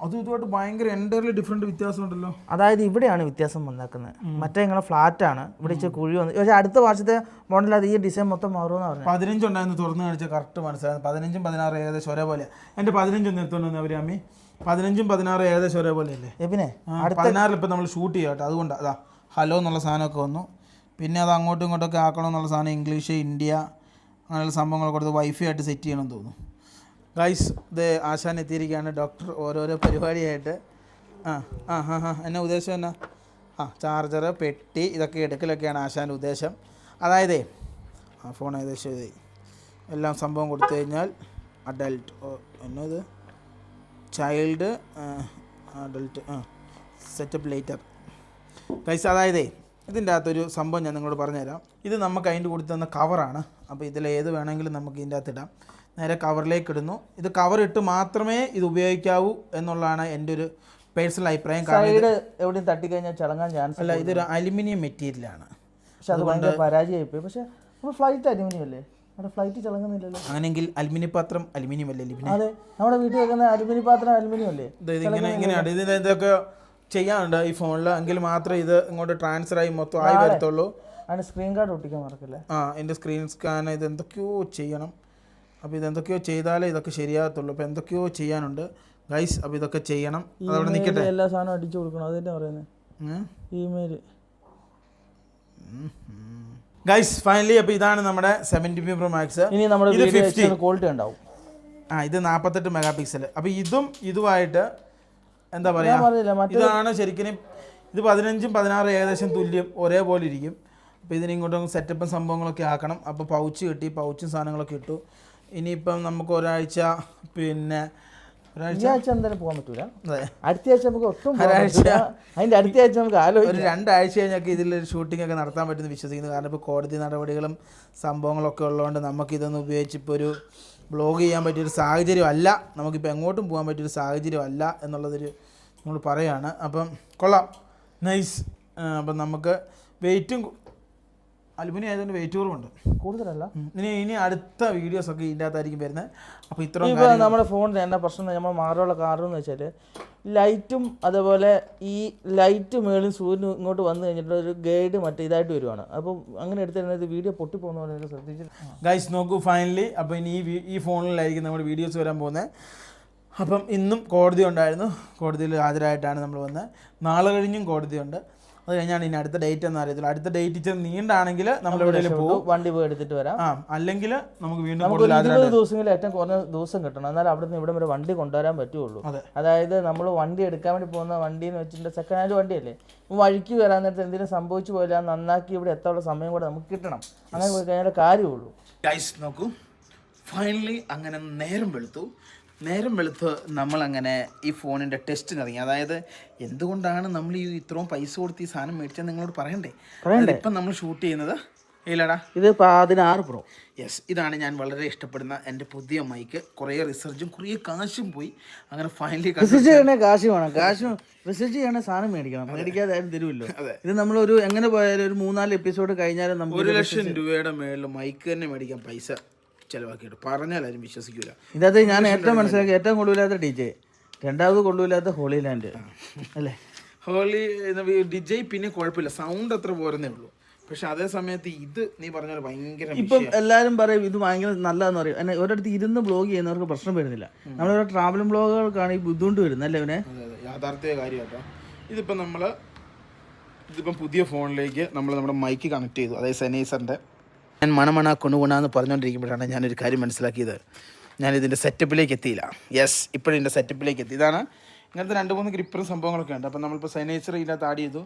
അതും ഇതുമായിട്ട് ഭയങ്കര എൻ്റയർലി ഡിഫറെൻറ്റ് വ്യത്യാസമുണ്ടല്ലോ. അതായത് ഇവിടെയാണ് വ്യത്യാസം വന്നേക്കുന്നത്. മറ്റേ ഇങ്ങനെ ഫ്ലാറ്റാണ്, ഇവിടെ ഇച്ചിരി കുഴി വന്നു. പക്ഷേ അടുത്ത വർഷത്തെ മോഡൽ ഈ ഡിസൈൻ മൊത്തം മാറുമെന്ന് പറഞ്ഞു. 15 ഉണ്ടായിരുന്നു തുറന്ന് കാണിച്ചാൽ കറക്റ്റ് മനസ്സിലായിരുന്നു. 15ഉം 16 ഏകദേശം ഒരേപോലെ. എൻ്റെ 15 ഒന്ന് എടുത്തോണ്ട് അവർ അമ്മി 15ഉം 16 ഏകദേശം ഒരേപോലെ അല്ലേ. പിന്നെ 16 ഇപ്പം നമ്മൾ ഷൂട്ട് ചെയ്യാം കേട്ടോ. അതുകൊണ്ടാണ് അതാ ഹലോ എന്നുള്ള സാധനമൊക്കെ വന്നു. പിന്നെ അത് അങ്ങോട്ടും ഇങ്ങോട്ടൊക്കെ ആക്കണമെന്നുള്ള സാധനം ഇംഗ്ലീഷ്, ഇന്ത്യ അങ്ങനെയുള്ള സംഭവങ്ങൾ കൊടുത്ത് വൈഫൈ ആയിട്ട് സെറ്റ് ചെയ്യണമെന്ന് തോന്നുന്നു. ഗൈസ് ഇത് ആശാൻ എത്തിയിരിക്കുകയാണ്. ഡോക്ടർ ഓരോരോ പരിപാടിയായിട്ട്. എന്നാ ഉദ്ദേശം എന്നാ? ചാർജർ, പെട്ടി ഇതൊക്കെ എടുക്കലൊക്കെയാണ് ആശാൻ്റെ ഉദ്ദേശം. അതായത് ഫോൺ ഏകദേശം ഇത് എല്ലാം സംഭവം കൊടുത്തു കഴിഞ്ഞാൽ അഡൽട്ട് എന്നത് child adult setup later guys. അതായത് ഇതിൻ്റെ അകത്തൊരു സംഭവം ഞാൻ നിങ്ങളോട് പറഞ്ഞുതരാം. ഇത് നമുക്ക് അതിൻ്റെ കൂടി തന്ന കവറാണ്. അപ്പോൾ ഇതിലേത് വേണമെങ്കിലും നമുക്ക് ഇതിൻ്റെ അകത്ത് ഇടാം. നേരെ കവറിലേക്ക് ഇടുന്നു. ഇത് കവറിട്ട് മാത്രമേ ഇത് ഉപയോഗിക്കാവൂ എന്നുള്ളതാണ് എൻ്റെ ഒരു പേഴ്സണൽ അഭിപ്രായം. സൈഡ് എവിടെയും തട്ടിക്കഴിഞ്ഞാൽ ചടങ്ങാൻ ചാൻസ് അല്ല, ഇതൊരു അലുമിനിയം മെറ്റീരിയലാണ്. പക്ഷെ അത് ഭയങ്കര പരാജയമായിപ്പോയി. പക്ഷെ നമ്മൾ ഫ്ലൈറ്റ് അലുമിനിയം അല്ലേ, നമ്മുടെ ഫ്ലൈറ്റ് ചടങ്ങുന്നില്ലല്ലോ. അങ്ങനെയെങ്കിൽ അലുമിനിയം പാത്രം അലുമിനിയം അല്ലേ? അതെ, നമ്മുടെ വീട്ടിൽ വെക്കുന്ന അലുമിനിയം പാത്രം അലുമിനിയം അല്ലേ. ഇങ്ങനെയാണ് ഇതിന് ഇതൊക്കെ ചെയ്യാനുണ്ട് ഈ ഫോണിൽ. എങ്കിൽ മാത്രമേ ഇത് ഇങ്ങോട്ട് ട്രാൻസ്ഫർ ആയി മൊത്തം ആയി വരത്തുള്ളൂ. അതിന് സ്ക്രീൻ കാർഡ് ഒട്ടിക്കാൻ മറക്കല്ലേ. എൻ്റെ സ്ക്രീൻ സ്കാൻ ഇത് എന്തൊക്കെയോ ചെയ്യണം. അപ്പോൾ ഇതെന്തൊക്കെയോ ചെയ്താലേ ഇതൊക്കെ ശരിയാകത്തുള്ളൂ. അപ്പോൾ എന്തൊക്കെയോ ചെയ്യാനുണ്ട് ഗൈസ്. അപ്പോൾ ഇതൊക്കെ ചെയ്യണം. അതവിടെ നിൽക്കട്ടെ. എല്ലാ സാധനവും അടിച്ചു കൊടുക്കണം. അതന്നെ പറയുന്നത് ഇമെയിൽ ഗൈസ്. ഫൈനലി അപ്പോൾ ഇതാണ് നമ്മുടെ 70 Pro Max. ഇനി നമ്മുടെ ക്വാളിറ്റി ഉണ്ടാവും. ഇത് 48 മെഗാ പിക്സൽ. അപ്പോൾ ഇതുമായിട്ട് എന്താ പറയുക, ഇതാണ് ശരിക്കും. ഇത് 15ഉം 16 ഏകദേശം തുല്യം ഒരേപോലെ ഇരിക്കും. അപ്പോൾ ഇതിനിങ്ങോട്ടും സെറ്റപ്പും സംഭവങ്ങളൊക്കെ ആക്കണം. അപ്പോൾ പൗച്ച് കിട്ടി, പൗച്ചും സാധനങ്ങളൊക്കെ ഇട്ടു. ഇനിയിപ്പം നമുക്ക് ഒരാഴ്ച എന്തായാലും പോകാൻ പറ്റൂല. അടുത്ത ആഴ്ച നമുക്ക് ഒട്ടും അതിൻ്റെ അടുത്ത ആഴ്ച നമുക്ക് ഒരു 2 ആഴ്ച കഴിഞ്ഞൊക്കെ ഇതിലൊരു ഷൂട്ടിംഗ് ഒക്കെ നടത്താൻ പറ്റുമെന്ന് വിശ്വസിക്കുന്നു. കാരണം ഇപ്പോൾ കോടതി നടപടികളും സംഭവങ്ങളൊക്കെ ഉള്ളതുകൊണ്ട് നമുക്കിതൊന്നും ഉപയോഗിച്ച് ഇപ്പോൾ ഒരു ബ്ലോഗ് ചെയ്യാൻ പറ്റിയൊരു സാഹചര്യം അല്ല. നമുക്കിപ്പോൾ എങ്ങോട്ടും പോകാൻ പറ്റിയൊരു സാഹചര്യം അല്ല എന്നുള്ളതൊരു നമ്മൾ പറയുകയാണ്. അപ്പം കൊള്ളാം, നൈസ്. അപ്പം നമുക്ക് വെയിറ്റും അലുമിനിയം ആയതുകൊണ്ട് വെയിറ്റ് കുറവുണ്ട്, കൂടുതലല്ല. ഇനി അടുത്ത വീഡിയോസൊക്കെ ഇതിൻ്റെ അകത്തായിരിക്കും വരുന്നത്. അപ്പോൾ ഇത്രയും ഇപ്പോൾ നമ്മുടെ ഫോണിൻ്റെ എന്നാ പ്രശ്നം നമ്മൾ മാറാനുള്ള കാരണം എന്ന് വെച്ചാൽ ലൈറ്റും അതേപോലെ ഈ ലൈറ്റ് മേളിൽ സൂര്യൻ ഇങ്ങോട്ട് വന്നു കഴിഞ്ഞിട്ട് ഒരു ഗൈഡ് മറ്റേ ഇതായിട്ട് വരുവാണ്. അപ്പോൾ അങ്ങനെ എടുത്തിരുന്നത് വീഡിയോ പൊട്ടിപ്പോകുന്ന പോലെ ശ്രദ്ധിച്ചു ഗൈസ്. നോക്കൂ ഫൈനലി. അപ്പോൾ ഇനി ഈ ഫോണിലായിരിക്കും നമ്മുടെ വീഡിയോസ് വരാൻ പോകുന്നത്. അപ്പം ഇന്നും കോടതി ഉണ്ടായിരുന്നു. കോടതിയിൽ ഹാജരായിട്ടാണ് നമ്മൾ വന്നത്. നാളെ കഴിഞ്ഞും കോടതിയുണ്ട്. അത് കഴിഞ്ഞാണ് ഇനി അടുത്ത ഡേറ്റ് എന്ന് അറിയത്തില്ല. അടുത്ത ഡേറ്റ് ഇച്ചിരി നീണ്ടാണെങ്കിൽ നമ്മൾ എവിടെയെങ്കിലും പോകും, വണ്ടി പോയി എടുത്തിട്ട് വരാം. അല്ലെങ്കിൽ നമുക്ക് വീണ്ടും 20 ദിവസമെങ്കിലും ഏറ്റവും കുറഞ്ഞ ദിവസം കിട്ടണം. എന്നാൽ അവിടെ നിന്ന് ഇവിടെ വരെ വണ്ടി കൊണ്ടുവരാൻ പറ്റുള്ളൂ. അതായത് നമ്മൾ വണ്ടി എടുക്കാൻ വേണ്ടി പോകുന്ന വണ്ടി എന്ന് വെച്ചിട്ട് സെക്കൻഡ് ഹാൻഡ് വണ്ടിയല്ലേ, വഴിക്ക് വരാൻ നേരത്തെ എന്തെങ്കിലും സംഭവിച്ചു പോയില്ല, നന്നാക്കി ഇവിടെ എത്താനുള്ള സമയം കൂടെ നമുക്ക് കിട്ടണം. അങ്ങനെ പോയി കഴിഞ്ഞാൽ കാര്യമുള്ളൂ. ഗൈസ് നോക്കൂ, ഫൈനലി അങ്ങനെ നേരം വെളുത്ത് നമ്മളങ്ങനെ ഈ ഫോണിൻ്റെ ടെസ്റ്റിന് ഇറങ്ങി. അതായത് എന്തുകൊണ്ടാണ് നമ്മൾ ഈ ഇത്രയും പൈസ കൊടുത്ത് ഈ സാധനം മേടിച്ചാൽ നിങ്ങളോട് പറയണ്ടേ. ഇപ്പം നമ്മൾ ഷൂട്ട് ചെയ്യുന്നത് ഇല്ലടാ, ഇത് 16 Pro. യെസ്, ഇതാണ് ഞാൻ വളരെ ഇഷ്ടപ്പെടുന്ന എൻ്റെ പുതിയ മൈക്ക്. കുറേ റിസർച്ചും കുറേ കാശും പോയി. അങ്ങനെ ഫൈനലി റിസർച്ച് ചെയ്യണേ കാശ് വേണം. റിസർച്ച് ചെയ്യണ സാധനം മേടിക്കണം, മേടിക്കാതെ ആരും തരുമല്ലോ. ഇത് നമ്മളൊരു എങ്ങനെ പോയാലും ഒരു 3-4 എപ്പിസോഡ് കഴിഞ്ഞാലും നമുക്ക് 1 ലക്ഷം രൂപയുടെ മേളിൽ മൈക്ക് തന്നെ മേടിക്കാൻ പൈസ ചിലവാക്കിയിട്ട് പറഞ്ഞാലും വിശ്വസിക്കൂല. ഇതത് ഞാൻ ഏറ്റവും മനസ്സിലാക്കി, ഏറ്റവും കൊള്ളൂലാത്ത DJ, രണ്ടാമത് കൊള്ളൂലാത്ത ഹോളി ലാൻഡ് അല്ലേ. ഹോളി DJ പിന്നെ കുഴപ്പമില്ല, സൗണ്ട് അത്ര പോരുന്നേ ഉള്ളൂ. പക്ഷെ അതേ സമയത്ത് ഇത് നീ പറഞ്ഞ ഭയങ്കര. ഇപ്പം എല്ലാവരും പറയും ഇത് ഭയങ്കര നല്ലതെന്ന് പറയും. എന്നെ ഒരിടത്ത് ഇരുന്ന് ബ്ലോഗ് ചെയ്യുന്നവർക്ക് പ്രശ്നം വരുന്നില്ല. നമ്മളിവിടെ ട്രാവലിംഗ് ബ്ലോഗുകൾക്കാണ് ഈ ബുദ്ധിമുട്ട് വരുന്നത് അല്ലേ അവനെ. യാഥാർത്ഥ്യ കാര്യം കേട്ടോ. ഇതിപ്പം പുതിയ ഫോണിലേക്ക് നമ്മൾ നമ്മുടെ മൈക്ക് കണക്ട് ചെയ്തു, അതായത് സെനൈസറിൻ്റെ. ഞാൻ മണമണ കൊണുകൊണാന്ന് പറഞ്ഞുകൊണ്ടിരിക്കുമ്പോഴാണ് ഞാനൊരു കാര്യം മനസ്സിലാക്കിയത്. ഞാനിതിൻ്റെ സെറ്റപ്പിലേക്ക് എത്തിയില്ല. യെസ്, ഇപ്പോഴിതിൻ്റെ സെറ്റപ്പിലേക്ക് എത്തി. ഇതാണ് ഇങ്ങനത്തെ 2-3 ഗ്രിപ്പറും സംഭവങ്ങളൊക്കെ ഉണ്ട്. അപ്പം നമ്മളിപ്പോൾ സെനൈസർ ഇതിനകത്ത് ആഡ് ചെയ്തു,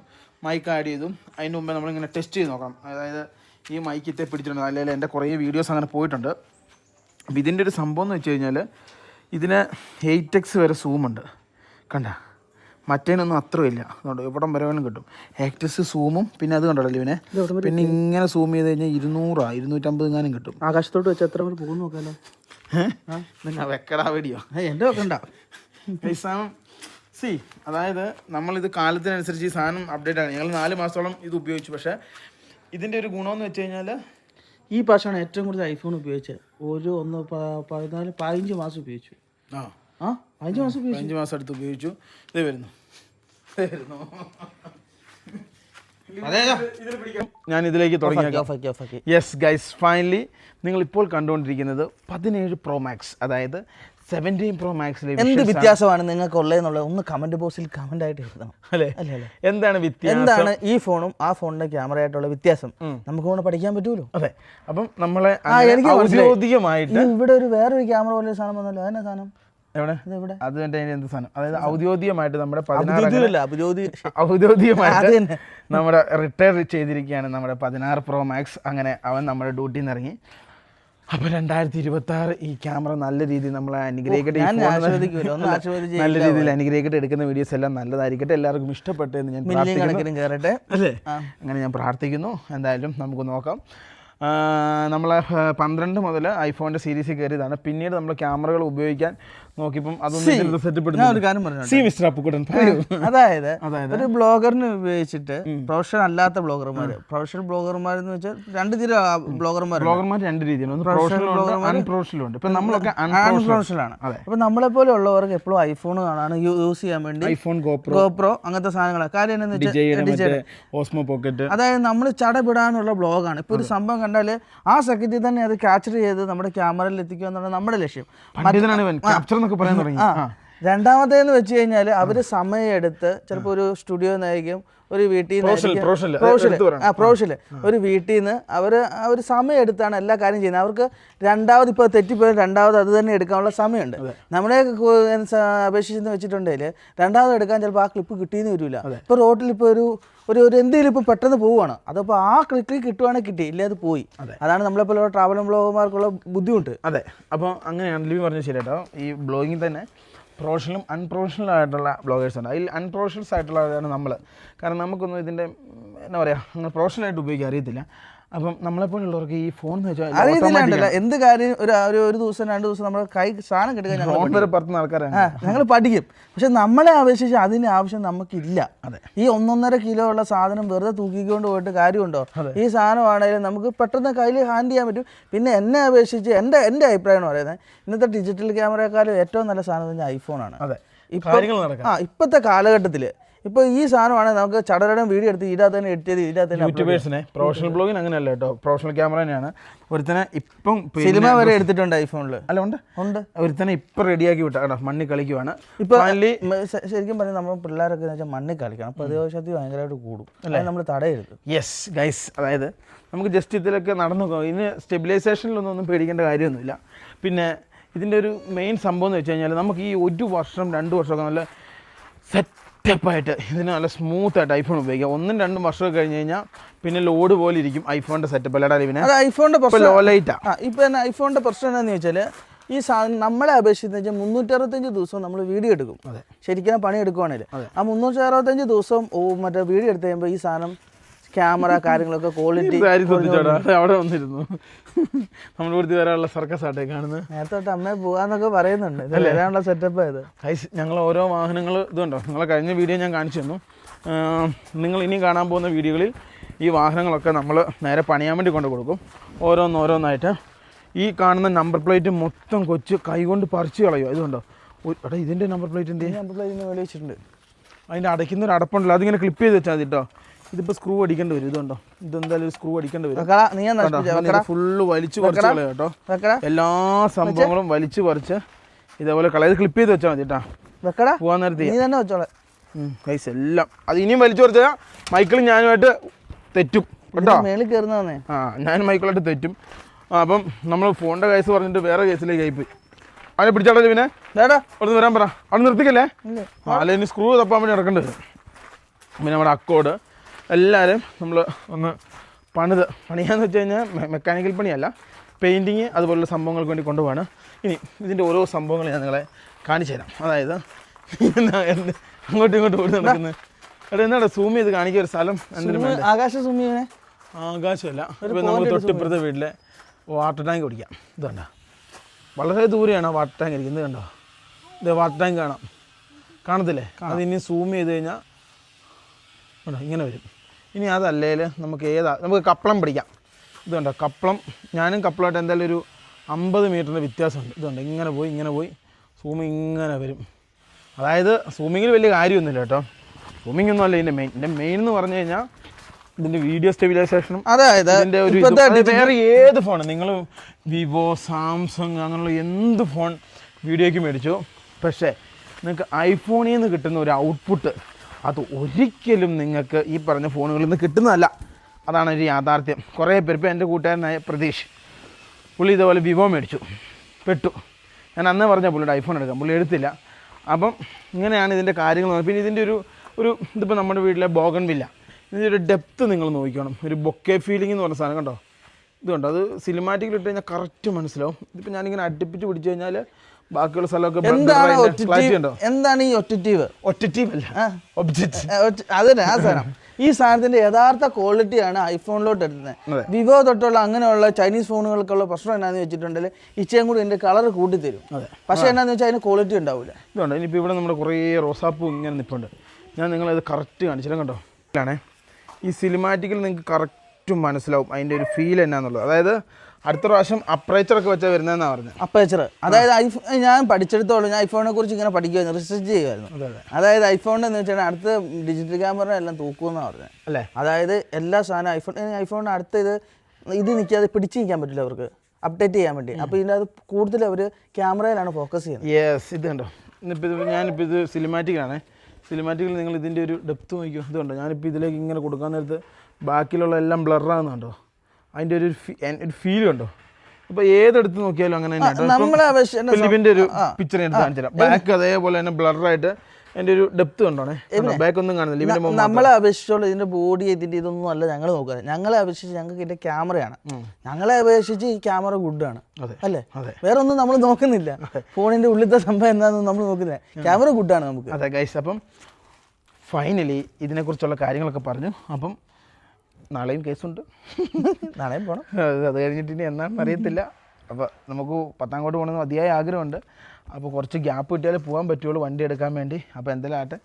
മൈക്ക് ആഡ് ചെയ്തു. അതിന് മുമ്പേ നമ്മളിങ്ങനെ ടെസ്റ്റ് ചെയ്ത് നോക്കണം. അതായത് ഈ മൈക്ക് ഇത്തേ പിടിച്ചിട്ടുണ്ട്, അല്ലെങ്കിൽ എൻ്റെ കുറേ വീഡിയോസ് അങ്ങനെ പോയിട്ടുണ്ട്. അപ്പോൾ ഇതിൻ്റെ ഒരു സംഭവം എന്ന് വെച്ച് കഴിഞ്ഞാൽ ഇതിന് 8x വരെ സൂമുണ്ട്, കണ്ട. മറ്റേനൊന്നും അത്രയില്ല, അതുകൊണ്ട് ഇവിടം വരെ വേണം കിട്ടും. 8x സൂമും പിന്നെ അത് കണ്ടല്ലോ ഇവനെ. പിന്നെ ഇങ്ങനെ സൂം ചെയ്ത് കഴിഞ്ഞാൽ 200-250 എങ്ങാനും കിട്ടും. ആകാശത്തോട്ട് വെച്ച് എത്ര പേര് പോകുന്നു നോക്കാമല്ലോ. വെക്കടാ വീഡിയോ എൻ്റെ വെക്കണ്ട. അതായത് നമ്മളിത് കാലത്തിനനുസരിച്ച് ഈ സാധനം അപ്ഡേറ്റ് ആണ്. ഞങ്ങൾ 4 മാസത്തോളം ഇത് ഉപയോഗിച്ചു. പക്ഷേ ഇതിൻ്റെ ഒരു ഗുണമെന്ന് വെച്ച് കഴിഞ്ഞാൽ ഈ പ്രാവശ്യമാണ് ഏറ്റവും കൂടുതൽ ഐഫോൺ ഉപയോഗിച്ചത്. 15 മാസം ഉപയോഗിച്ചു. ആ 5 മാസം 5 മാസം അടുത്ത് ഉപയോഗിച്ചു. ഇത് വരുന്നു ഞാൻ ഇതിലേക്ക് തുടങ്ങിയേക്കാം. യെസ് ഗൈസ്, ഫൈനലി നിങ്ങൾ ഇപ്പോൾ കണ്ടുകൊണ്ടിരിക്കുന്നത് 17 Pro Max, അതായത് 17 Pro Maxലെ എന്ത് വ്യത്യാസമാണ് നിങ്ങൾക്ക് ഉള്ളതെന്നുള്ളത് ഒന്ന് കമന്റ് ബോക്സിൽ കമന്റ് ആയിട്ട് എഴുതണം. അല്ലേ? എന്താണ് വ്യത്യാസം, എന്താണ് ഈ ഫോണും ആ ഫോണിന്റെ ക്യാമറയായിട്ടുള്ള വ്യത്യാസം നമുക്ക് കൊണ്ട് പഠിക്കാൻ പറ്റുമല്ലോ. അതെ, അപ്പം നമ്മളെ എനിക്ക് ഔദ്യോഗികമായിട്ട് ഇവിടെ ഒരു വേറൊരു ക്യാമറ പോലെ സാധനം വന്നല്ലോ. അതിനെ സാധനം എവിടെ? അത് എൻ്റെ എന്ത് സാധനം, അതായത് ഔദ്യോഗികമായിട്ട് നമ്മുടെ ഔദ്യോഗികമായിട്ട് നമ്മുടെ റിട്ടയർ ചെയ്തിരിക്കുകയാണ് നമ്മുടെ 16 Pro Max. അങ്ങനെ അവൻ നമ്മുടെ ഡ്യൂട്ടിയിൽ നിന്ന് ഇറങ്ങി. അപ്പോൾ 2026 ഈ ക്യാമറ നല്ല രീതിയിൽ നമ്മളെ അനുഗ്രഹിക്കട്ടെ, നല്ല രീതിയിൽ അനുഗ്രഹിക്കട്ടെ. എടുക്കുന്ന വീഡിയോസ് എല്ലാം നല്ലതായിരിക്കട്ടെ, എല്ലാവർക്കും ഇഷ്ടപ്പെട്ടെന്ന് ഞാൻ പ്രാർത്ഥിക്കുന്നു. അല്ലേ? അങ്ങനെ ഞാൻ പ്രാർത്ഥിക്കുന്നു. എന്തായാലും നമുക്ക് നോക്കാം. നമ്മൾ 12 മുതൽ ഐഫോണിൻ്റെ സീരീസിൽ കയറിയതാണ്. പിന്നീട് നമ്മൾ ക്യാമറകൾ ഉപയോഗിക്കാൻ നോക്കിയപ്പം അതൊന്നും സെറ്റപ്പ്. അതായത് ഒരു ബ്ലോഗറിന് ഉപയോഗിച്ചിട്ട് പ്രൊഫഷണൽ അല്ലാത്ത ബ്ലോഗർമാർ, പ്രൊഫഷണൽ ബ്ലോഗർമാരെന്ന് വെച്ചാൽ 2 തരം ബ്ലോഗർമാർ 2 രീതിയിലാണ്. ഇപ്പം നമ്മളൊക്കെ അൺപ്രൊഫഷണൽ ആണ്. അപ്പം നമ്മളെ പോലെ ഉള്ളവർക്ക് എപ്പോഴും ഐഫോൺ കാണാൻ യൂസ് ചെയ്യാൻ വേണ്ടി ഐഫോൺ ഗോപ്രോ അങ്ങനത്തെ സാധനങ്ങളാണ്. കാര്യം എന്താണെന്ന് വെച്ചാൽ ഓസ്മോ പോക്കറ്റ്, അതായത് നമ്മൾ ചടപിടാനുള്ള ബ്ലോഗാണ്. ഇപ്പോൾ ഒരു സംഭവം കണ്ടാൽ ആ സെക്കൻഡിൽ തന്നെ അത് ക്യാപ്ചർ ചെയ്ത് നമ്മുടെ ക്യാമറയിൽ എത്തിക്കുക എന്നുള്ള നമ്മുടെ ലക്ഷ്യം. രണ്ടാമത്തേന്ന് വെച്ച് കഴിഞ്ഞാൽ അവര് സമയം എടുത്ത് ചിലപ്പോൾ ഒരു സ്റ്റുഡിയോ നയിക്കും, ഒരു വീട്ടിൽ നിന്ന് പ്രൊഫഷണൽ ഒരു വീട്ടിൽ നിന്ന് അവർ സമയം എടുത്താണ് എല്ലാ കാര്യം ചെയ്യുന്നത്. അവർക്ക് രണ്ടാമത് ഇപ്പോൾ തെറ്റിപ്പോയി രണ്ടാമത് അത് തന്നെ എടുക്കാനുള്ള സമയമുണ്ട്. നമ്മളെ അപേക്ഷിച്ചെന്ന് വെച്ചിട്ടുണ്ടെങ്കിൽ രണ്ടാമത് എടുക്കാൻ ചിലപ്പോൾ ആ ക്ലിപ്പ് കിട്ടിയെന്ന് വരില്ല. ഇപ്പോൾ റോട്ടിൽ ഇപ്പോൾ ഒരു എന്തെങ്കിലും ഇപ്പോൾ പെട്ടെന്ന് പോവുകയാണ്, അതപ്പോൾ ആ ക്ലിക്കിൽ കിട്ടുവാണെങ്കിൽ കിട്ടി, ഇല്ലേ അത് പോയി. അതാണ് നമ്മളെപ്പോലെ ട്രാവൽ ബ്ലോഗർമാർക്കുള്ള ബുദ്ധിമുട്ട്. അതെ, അപ്പോൾ അങ്ങനെയാണ് ലിവി പറഞ്ഞത് ശരി കേട്ടോ. ഈ ബ്ലോഗിങ് തന്നെ പ്രൊഫഷണലും അൺപ്രൊഫഷണൽ ആയിട്ടുള്ള ബ്ലോഗേഴ്സ് ഉണ്ട്. അതിൽ അൺപ്രൊഫഷണൽസ് ആയിട്ടുള്ളതാണ് നമ്മൾ. കാരണം നമുക്കൊന്നും ഇതിൻ്റെ എന്താ പറയുക, അങ്ങനെ പ്രൊഫഷണലായിട്ട് ഉപയോഗിക്കാൻ അറിയത്തില്ല. അപ്പം നമ്മളെപ്പോലുള്ളവർക്ക് ഈ ഫോൺ എന്ന് വെച്ചാൽ അറിയത്തില്ല. എന്ത് കാര്യം ഒരു ദിവസം 2 ദിവസം നമ്മുടെ കൈ സാധനം കിട്ടുക ആൾക്കാരാണ് ഞങ്ങൾ പഠിക്കും. പക്ഷെ നമ്മളെ അപേക്ഷിച്ച് അതിൻ്റെ ആവശ്യം നമുക്കില്ല. ഈ 1.5 കിലോ ഉള്ള സാധനം വെറുതെ തൂക്കിക്കൊണ്ട് പോയിട്ട് കാര്യമുണ്ടോ? ഈ സാധനമാണെങ്കിലും നമുക്ക് പെട്ടെന്ന് കയ്യിൽ ഹാൻഡ് ചെയ്യാൻ പറ്റും. പിന്നെ എന്നെ അപേക്ഷിച്ച് എൻ്റെ അഭിപ്രായമാണ് പറയുന്നത്, ഇന്നത്തെ ഡിജിറ്റൽ ക്യാമറയെക്കാളും ഏറ്റവും നല്ല സാധനം എന്ന് പറഞ്ഞാൽ ഐഫോണാണ്. ഇപ്പോഴത്തെ കാലഘട്ടത്തിൽ ഇപ്പോൾ ഈ സാധനമാണ് നമുക്ക് ചടലടം വീഡിയോ എടുത്ത് ഇതിനകത്ത് തന്നെ എഡിറ്റ് ചെയ്ത് ഇതിനകത്ത് തന്നെ യൂട്യൂബേഴ്സിനെ. പ്രൊഫഷണൽ ബ്ലോഗിന് അങ്ങനെയല്ല കേട്ടോ, പ്രൊഫഷണൽ ക്യാമറ തന്നെയാണ്. ഒരുത്തനെ ഇപ്പം സിനിമ വരെ എടുത്തിട്ടുണ്ട് ഐഫോണിൽ. അല്ല ഉണ്ട് ഒരുത്തനെ ഇപ്പം റെഡിയാക്കി വിട്ടാ കേട്ടോ, മണ്ണിൽ കളിക്കുവാണ്. ഇപ്പോൾ ശരിക്കും പറഞ്ഞാൽ നമ്മൾ പിള്ളേരൊക്കെ എന്ന് വെച്ചാൽ മണ്ണിൽ കളിക്കണം, പ്രതിരോധശക്തി ഭയങ്കരമായിട്ട് കൂടും, അല്ലെ നമ്മൾ തടയരുത്. യെസ് ഗൈസ്, അതായത് നമുക്ക് ജസ്റ്റ് ഇതിലൊക്കെ നടന്നു പോകും. ഇതിന് സ്റ്റെബിലൈസേഷനിലൊന്നും പേടിക്കേണ്ട കാര്യമൊന്നുമില്ല. പിന്നെ ഇതിൻ്റെ ഒരു മെയിൻ സംഭവം എന്ന് വെച്ച് കഴിഞ്ഞാൽ നമുക്ക് ഈ 1 വർഷം 2 വർഷമൊക്കെ നല്ല സെറ്റപ്പായിട്ട് ഇതിന് നല്ല സ്മൂത്തായിട്ട് ഐഫോൺ ഉപയോഗിക്കാം. 1-2 വർഷമൊക്കെ കഴിഞ്ഞ് കഴിഞ്ഞാൽ പിന്നെ ലോഡ് പോലെ ഇരിക്കും ഐഫോണിൻ്റെ സെറ്റപ്പ്. അല്ലാതെ പിന്നെ ഐഫോണിൻ്റെ ലോ ലൈറ്റാണ്. ഇപ്പം തന്നെ ഐഫോണിൻ്റെ പ്രശ്നം എന്താണെന്ന് വെച്ചാൽ ഈ സാധനം നമ്മളെ അപേക്ഷിച്ച് വെച്ചാൽ 365 ദിവസം നമ്മൾ വീഡിയോ എടുക്കും. ശരിക്കും പണി എടുക്കുവാണെങ്കിൽ ആ 365 ദിവസം മറ്റേ വീഡിയോ എടുത്ത് കഴിയുമ്പോൾ ഈ സാധനം ക്യാമറ കാര്യങ്ങളൊക്കെ ക്വാളിറ്റി അവിടെ വന്നിരുന്നു. നമ്മുടെ കൂടുതൽ വരാനുള്ള സർക്കസ് ആട്ടെ കാണുന്നത്. നേരത്തെ അമ്മയെ പോകാന്നൊക്കെ പറയുന്നുണ്ട്, വരാനുള്ള സെറ്റപ്പ് ആയത്. ഞങ്ങൾ ഓരോ വാഹനങ്ങൾ ഇതുണ്ടോ, നിങ്ങളെ കഴിഞ്ഞ വീഡിയോ ഞാൻ കാണിച്ചു തന്നു. നിങ്ങൾ ഇനി കാണാൻ പോകുന്ന വീഡിയോകളിൽ ഈ വാഹനങ്ങളൊക്കെ നമ്മൾ നേരെ പണിയാൻ വേണ്ടി കൊണ്ട് കൊടുക്കും. ഓരോന്നായിട്ട് ഈ കാണുന്ന നമ്പർ പ്ലേറ്റ് മൊത്തം കൊച്ച് കൈകൊണ്ട് പറിച്ച് കളയുമോ. ഇതുണ്ടോ എടാ, ഇതിൻ്റെ നമ്പർ പ്ലേറ്റ് എന്ത് ചെയ്യും? നമ്പർ പ്ലേറ്റിന് വേണ്ടി വെച്ചിട്ടുണ്ട്. അതിൻ്റെ അടയ്ക്കുന്നൊരു അടപ്പുണ്ടല്ലോ, അതിങ്ങനെ ക്ലിപ്പ് ചെയ്ത് വെച്ചാൽ മതി കേട്ടോ. ഇതിപ്പോൾ സ്ക്രൂ അടിക്കേണ്ടി വരും. ഇതുണ്ടോ, ഇതെന്തായാലും ഒരു സ്ക്രൂ അടിക്കേണ്ടി വരും. ഫുള്ള് വലിച്ചു പറിച്ച് കളയാം കേട്ടോ. എല്ലാ സംഭവങ്ങളും വലിച്ചു പറിച്ച് ഇതേപോലെ കളയത് ക്ലിപ്പ് ചെയ്ത് വെച്ചാൽ മതി കേട്ടോ. പോകാൻ നേരത്തെ ഗൈസ് എല്ലാം അത് ഇനിയും വലിച്ചു പറിച്ചാൽ മൈക്കിളും ഞാനുമായിട്ട് തെറ്റും കേട്ടോ. ഞാൻ മൈക്കിളായിട്ട് തെറ്റും. അപ്പം നമ്മൾ ഫോണിൻ്റെ കേസ് പറഞ്ഞിട്ട് വേറെ കേസിലേക്ക് ആയിപ്പോയി. അവനെ പിടിച്ചാടോ പിന്നെ അവിടെ വരാൻ പറ. അവിടെ നിർത്തിക്കല്ലേ, അല്ലെങ്കിൽ സ്ക്രൂ തപ്പാൻ വേണ്ടി നടക്കേണ്ടി വരും. പിന്നെ നമ്മുടെ അക്കോഡ് എല്ലാവരും നമ്മൾ ഒന്ന് പണിയാന്ന് വെച്ച് കഴിഞ്ഞാൽ മെക്കാനിക്കൽ പണിയല്ല, പെയിൻറ്റിങ് അതുപോലുള്ള സംഭവങ്ങൾക്ക് വേണ്ടി കൊണ്ടുപോവാണ്. ഇനി ഇതിൻ്റെ ഓരോ സംഭവങ്ങൾ ഞാൻ നിങ്ങളെ കാണിച്ചു തരാം. അതായത് അങ്ങോട്ടും ഇങ്ങോട്ടും ഓടി നടക്കുന്നത്. എടാ എന്താ സൂം ചെയ്ത് കാണിക്കുക ഒരു സ്ഥലം. ആകാശം സൂം ചെയ്യണേ. ആകാശമല്ല, ഇപ്പോൾ നമ്മൾ തൊട്ടിപ്പുറത്തെ വീട്ടിലെ വാട്ടർ ടാങ്ക് പിടിക്കാം. ഇതുണ്ടോ, വളരെ ദൂരെയാണ് വാട്ടർ ടാങ്ക് ഇരിക്കുന്നത്. കണ്ടോ, ഇത് വാട്ടർ ടാങ്ക് കാണത്തില്ലേ? അത് ഇനി സൂം ചെയ്ത് കഴിഞ്ഞാൽ കേട്ടോ ഇങ്ങനെ വരും. ഇനി അതല്ലേൽ നമുക്ക് കപ്പളം പിടിക്കാം. ഇതുണ്ടോ കപ്പളം, ഞാനും കപ്പളമായിട്ട് എന്തായാലും ഒരു 50 മീറ്ററിൻ്റെ വ്യത്യാസമുണ്ട്. ഇതുണ്ട് ഇങ്ങനെ പോയി ഇങ്ങനെ വരും. അതായത് സൂമിങ്ങിൽ വലിയ കാര്യമൊന്നുമില്ല കേട്ടോ. സൂമിംഗ് ഒന്നും അല്ല ഇതിൻ്റെ മെയിൻ എന്ന് പറഞ്ഞു കഴിഞ്ഞാൽ ഇതിൻ്റെ വീഡിയോ സ്റ്റെബിലൈസേഷനും അതായത് ഇതിൻ്റെ ഒരു വേറെ ഏത് ഫോൺ നിങ്ങൾ വിവോ, സാംസങ് അങ്ങനെയുള്ള എന്ത് ഫോൺ വീഡിയോയ്ക്ക് മേടിച്ചോ, പക്ഷേ നിങ്ങൾക്ക് ഐഫോണിൽ നിന്ന് കിട്ടുന്ന ഒരു ഔട്ട്പുട്ട് അത് ഒരിക്കലും നിങ്ങൾക്ക് ഈ പറഞ്ഞ ഫോണുകളിൽ നിന്ന് കിട്ടുന്നതല്ല. അതാണ് ഒരു യാഥാർത്ഥ്യം. കുറേ പേര്, ഇപ്പോൾ എൻ്റെ കൂട്ടുകാരനായ പ്രതീഷ്, പുള്ളി ഇതേപോലെ വിവോ മേടിച്ചു, പെട്ടു. ഞാൻ അന്ന് പറഞ്ഞ പുള്ളിയുടെ ഐഫോൺ എടുക്കാം, പുള്ളി എടുത്തില്ല. അപ്പം ഇങ്ങനെയാണ് ഇതിൻ്റെ കാര്യങ്ങൾ. പിന്നെ ഇതിൻ്റെ ഒരു ഇതിപ്പോൾ നമ്മുടെ വീട്ടിലെ ബോഗൺവില്ല, ഇതിൻ്റെ ഒരു ഡെപ്ത്ത് നിങ്ങൾ നോക്കണം. ഒരു ബൊക്കെ ഫീലിംഗ് എന്ന് പറഞ്ഞ സാധനം കണ്ടോ, ഇത് കണ്ടോ, അത് സിനിമാറ്റിക്കിൽ ഇട്ട് കഴിഞ്ഞാൽ കറക്റ്റ് മനസ്സിലാവും. ഇതിപ്പോൾ ഞാനിങ്ങനെ അടുപ്പിച്ച് പിടിച്ചു കഴിഞ്ഞാൽ ബാക്കിയുള്ള സ്ഥലമൊക്കെ എന്താണ് ഈ ഒറ്ററ്റീവ്? ഒറ്ററ്റീവ് അല്ല, ഒബ്ജക്റ്റ്. അതന്നെ ആ സാധനം. ഈ സാധനത്തിന്റെ യഥാർത്ഥ ക്വാളിറ്റിയാണ് ഐഫോണിലോട്ട് എടുക്കുന്നത്. വിവോ തൊട്ടുള്ള അങ്ങനെയുള്ള ചൈനീസ് ഫോണുകൾക്കുള്ള പ്രശ്നം എന്നാന്ന് വെച്ചിട്ടുണ്ടെങ്കിൽ ഇച്ചയും കൂടി ഇതിന്റെ കളർ കൂട്ടിത്തരും. പക്ഷേ എന്നാന്ന് വെച്ചാൽ അതിന് ക്വാളിറ്റി ഉണ്ടാവില്ല. ഇതുണ്ട്. ഇനിയിപ്പോൾ ഇവിടെ നമ്മുടെ കുറേ റോസാപ്പൂ ഇങ്ങനെ നിൽപ്പുണ്ട്. ഞാൻ നിങ്ങളത് കറക്റ്റ് കാണിച്ചാലും കണ്ടോ, ആണേ ഈ സിനിമാറ്റിക്കിൽ നിങ്ങൾക്ക് കറക്റ്റ് മനസ്സിലാവും അതിൻ്റെ ഒരു ഫീൽ എന്നാന്നുള്ളത്. അതായത് അടുത്ത പ്രാവശ്യം അപ്പറേച്ചറൊക്കെ വെച്ചാൽ വരുന്നതെന്നാണ് പറഞ്ഞത്. അപ്പറേച്ചർ അതായത് ഞാൻ പഠിച്ചെടുത്തോളം ഞാൻ ഐഫോണിനെ കുറിച്ച് ഇങ്ങനെ പഠിക്കുമായിരുന്നു, റിസർച്ച് ചെയ്യുമായിരുന്നു. അതായത് ഐഫോണിൻ്റെ എന്ന് വെച്ചാൽ അടുത്ത ഡിജിറ്റൽ ക്യാമറ എല്ലാം തൂക്കുമെന്നാണ് പറഞ്ഞത് അല്ലേ. അതായത് എല്ലാ സാധനം ഐഫോണിന് അടുത്ത ഇത് നിൽക്കാതെ പിടിച്ച് നിൽക്കാൻ പറ്റില്ല അവർക്ക് അപ്ഡേറ്റ് ചെയ്യാൻ വേണ്ടി. അപ്പോൾ ഇതിൻ്റെ അത് കൂടുതൽ അവർ ക്യാമറയിലാണ് ഫോക്കസ് ചെയ്യുന്നത്. യെസ്, ഇത് കണ്ടോ. ഞാനിപ്പോൾ ഇത് സിനിമാറ്റിക്കാണ്. സിനിമാറ്റിക്കിൽ നിങ്ങൾ ഇതിൻ്റെ ഒരു ഡെപ്ത് നോക്കിയോ, ഇത് കണ്ടോ. ഞാനിപ്പോൾ ഇതിലേക്ക് ഇങ്ങനെ കൊടുക്കാൻ നേരത്ത് ബാക്കിയുള്ള എല്ലാം ബ്ലറാകുന്നുണ്ടോ, അതിൻ്റെ ഒരു ഫീൽ കണ്ടോ. അപ്പോൾ ഏതെടുത്ത് നോക്കിയാലും അങ്ങനെ തന്നെയാണ്. ഇതിൻ്റെ ഒരു പിക്ചർ എടുത്ത് കാണിച്ചുതരാം. ബാക്ക് അതേപോലെ തന്നെ ബ്ലറായിട്ട് അതിൻ്റെ ഒരു ഡെപ്ത് കണ്ടോണേ. ബാക്ക് ഒന്നും കാണുന്നില്ല. നമ്മളെ അപേക്ഷിച്ചുള്ള ഇതിൻ്റെ ബോഡി ഇതിൻ്റെ ഇതൊന്നും അല്ല ഞങ്ങൾ നോക്കുക. ഞങ്ങളെ അപേക്ഷിച്ച് ഞങ്ങൾക്ക് ഇതിൻ്റെ ക്യാമറയാണ്. ഞങ്ങളെ അപേക്ഷിച്ച് ഈ ക്യാമറ ഗുഡാണ് അല്ലേ. വേറെ ഒന്നും നമ്മൾ നോക്കുന്നില്ല. ഫോണിൻ്റെ ഉള്ളിലത്തെ സംഭവം എന്താണെന്ന് നമ്മൾ നോക്കുന്നില്ല. ക്യാമറ ഗുഡാണ് നമുക്ക്. അതെ ഗൈസ്, അപ്പം ഫൈനലി ഇതിനെക്കുറിച്ചുള്ള കാര്യങ്ങളൊക്കെ പറഞ്ഞു. അപ്പം നാളെയും കേസുണ്ട്, നാളെയും പോകണം. അത് കഴിഞ്ഞിട്ട് ഇനി എന്നാണെന്ന് അറിയത്തില്ല. അപ്പോൾ നമുക്ക് പത്താംകോട്ട് പോകണമെന്ന് അതിയായ ആഗ്രഹമുണ്ട്. അപ്പോൾ കുറച്ച് ഗ്യാപ്പ് കിട്ടിയാലേ പോകാൻ പറ്റുള്ളൂ വണ്ടി എടുക്കാൻ വേണ്ടി. അപ്പോൾ എന്തായാലും ആട്ടെ,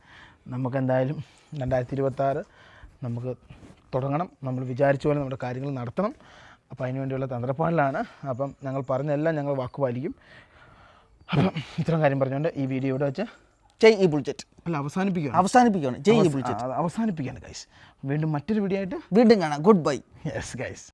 നമുക്ക് എന്തായാലും 2026 നമുക്ക് തുടങ്ങണം. നമ്മൾ വിചാരിച്ച പോലെ നമ്മുടെ കാര്യങ്ങൾ നടത്തണം. അപ്പോൾ അതിന് വേണ്ടിയുള്ള തന്ത്രപ്പാടിലാണ്. അപ്പം ഞങ്ങൾ പറഞ്ഞെല്ലാം ഞങ്ങൾ വാക്ക് പാലിക്കും. അപ്പം ഇത്രയും കാര്യം പറഞ്ഞുകൊണ്ട് ഈ വീഡിയോ ഇവിടെ വെച്ച് ജയ് ഈ ബുൾജെറ്റ് അല്ല അവസാനിപ്പിക്കുകയാണ്. ജയ് ഈ ബുൾജെറ്റ് അവസാനിപ്പിക്കുകയാണ് ഗൈസ്. വീണ്ടും മറ്റൊരു വീഡിയോ ആയിട്ട് വീണ്ടും കാണാം. Good bye. Yes guys.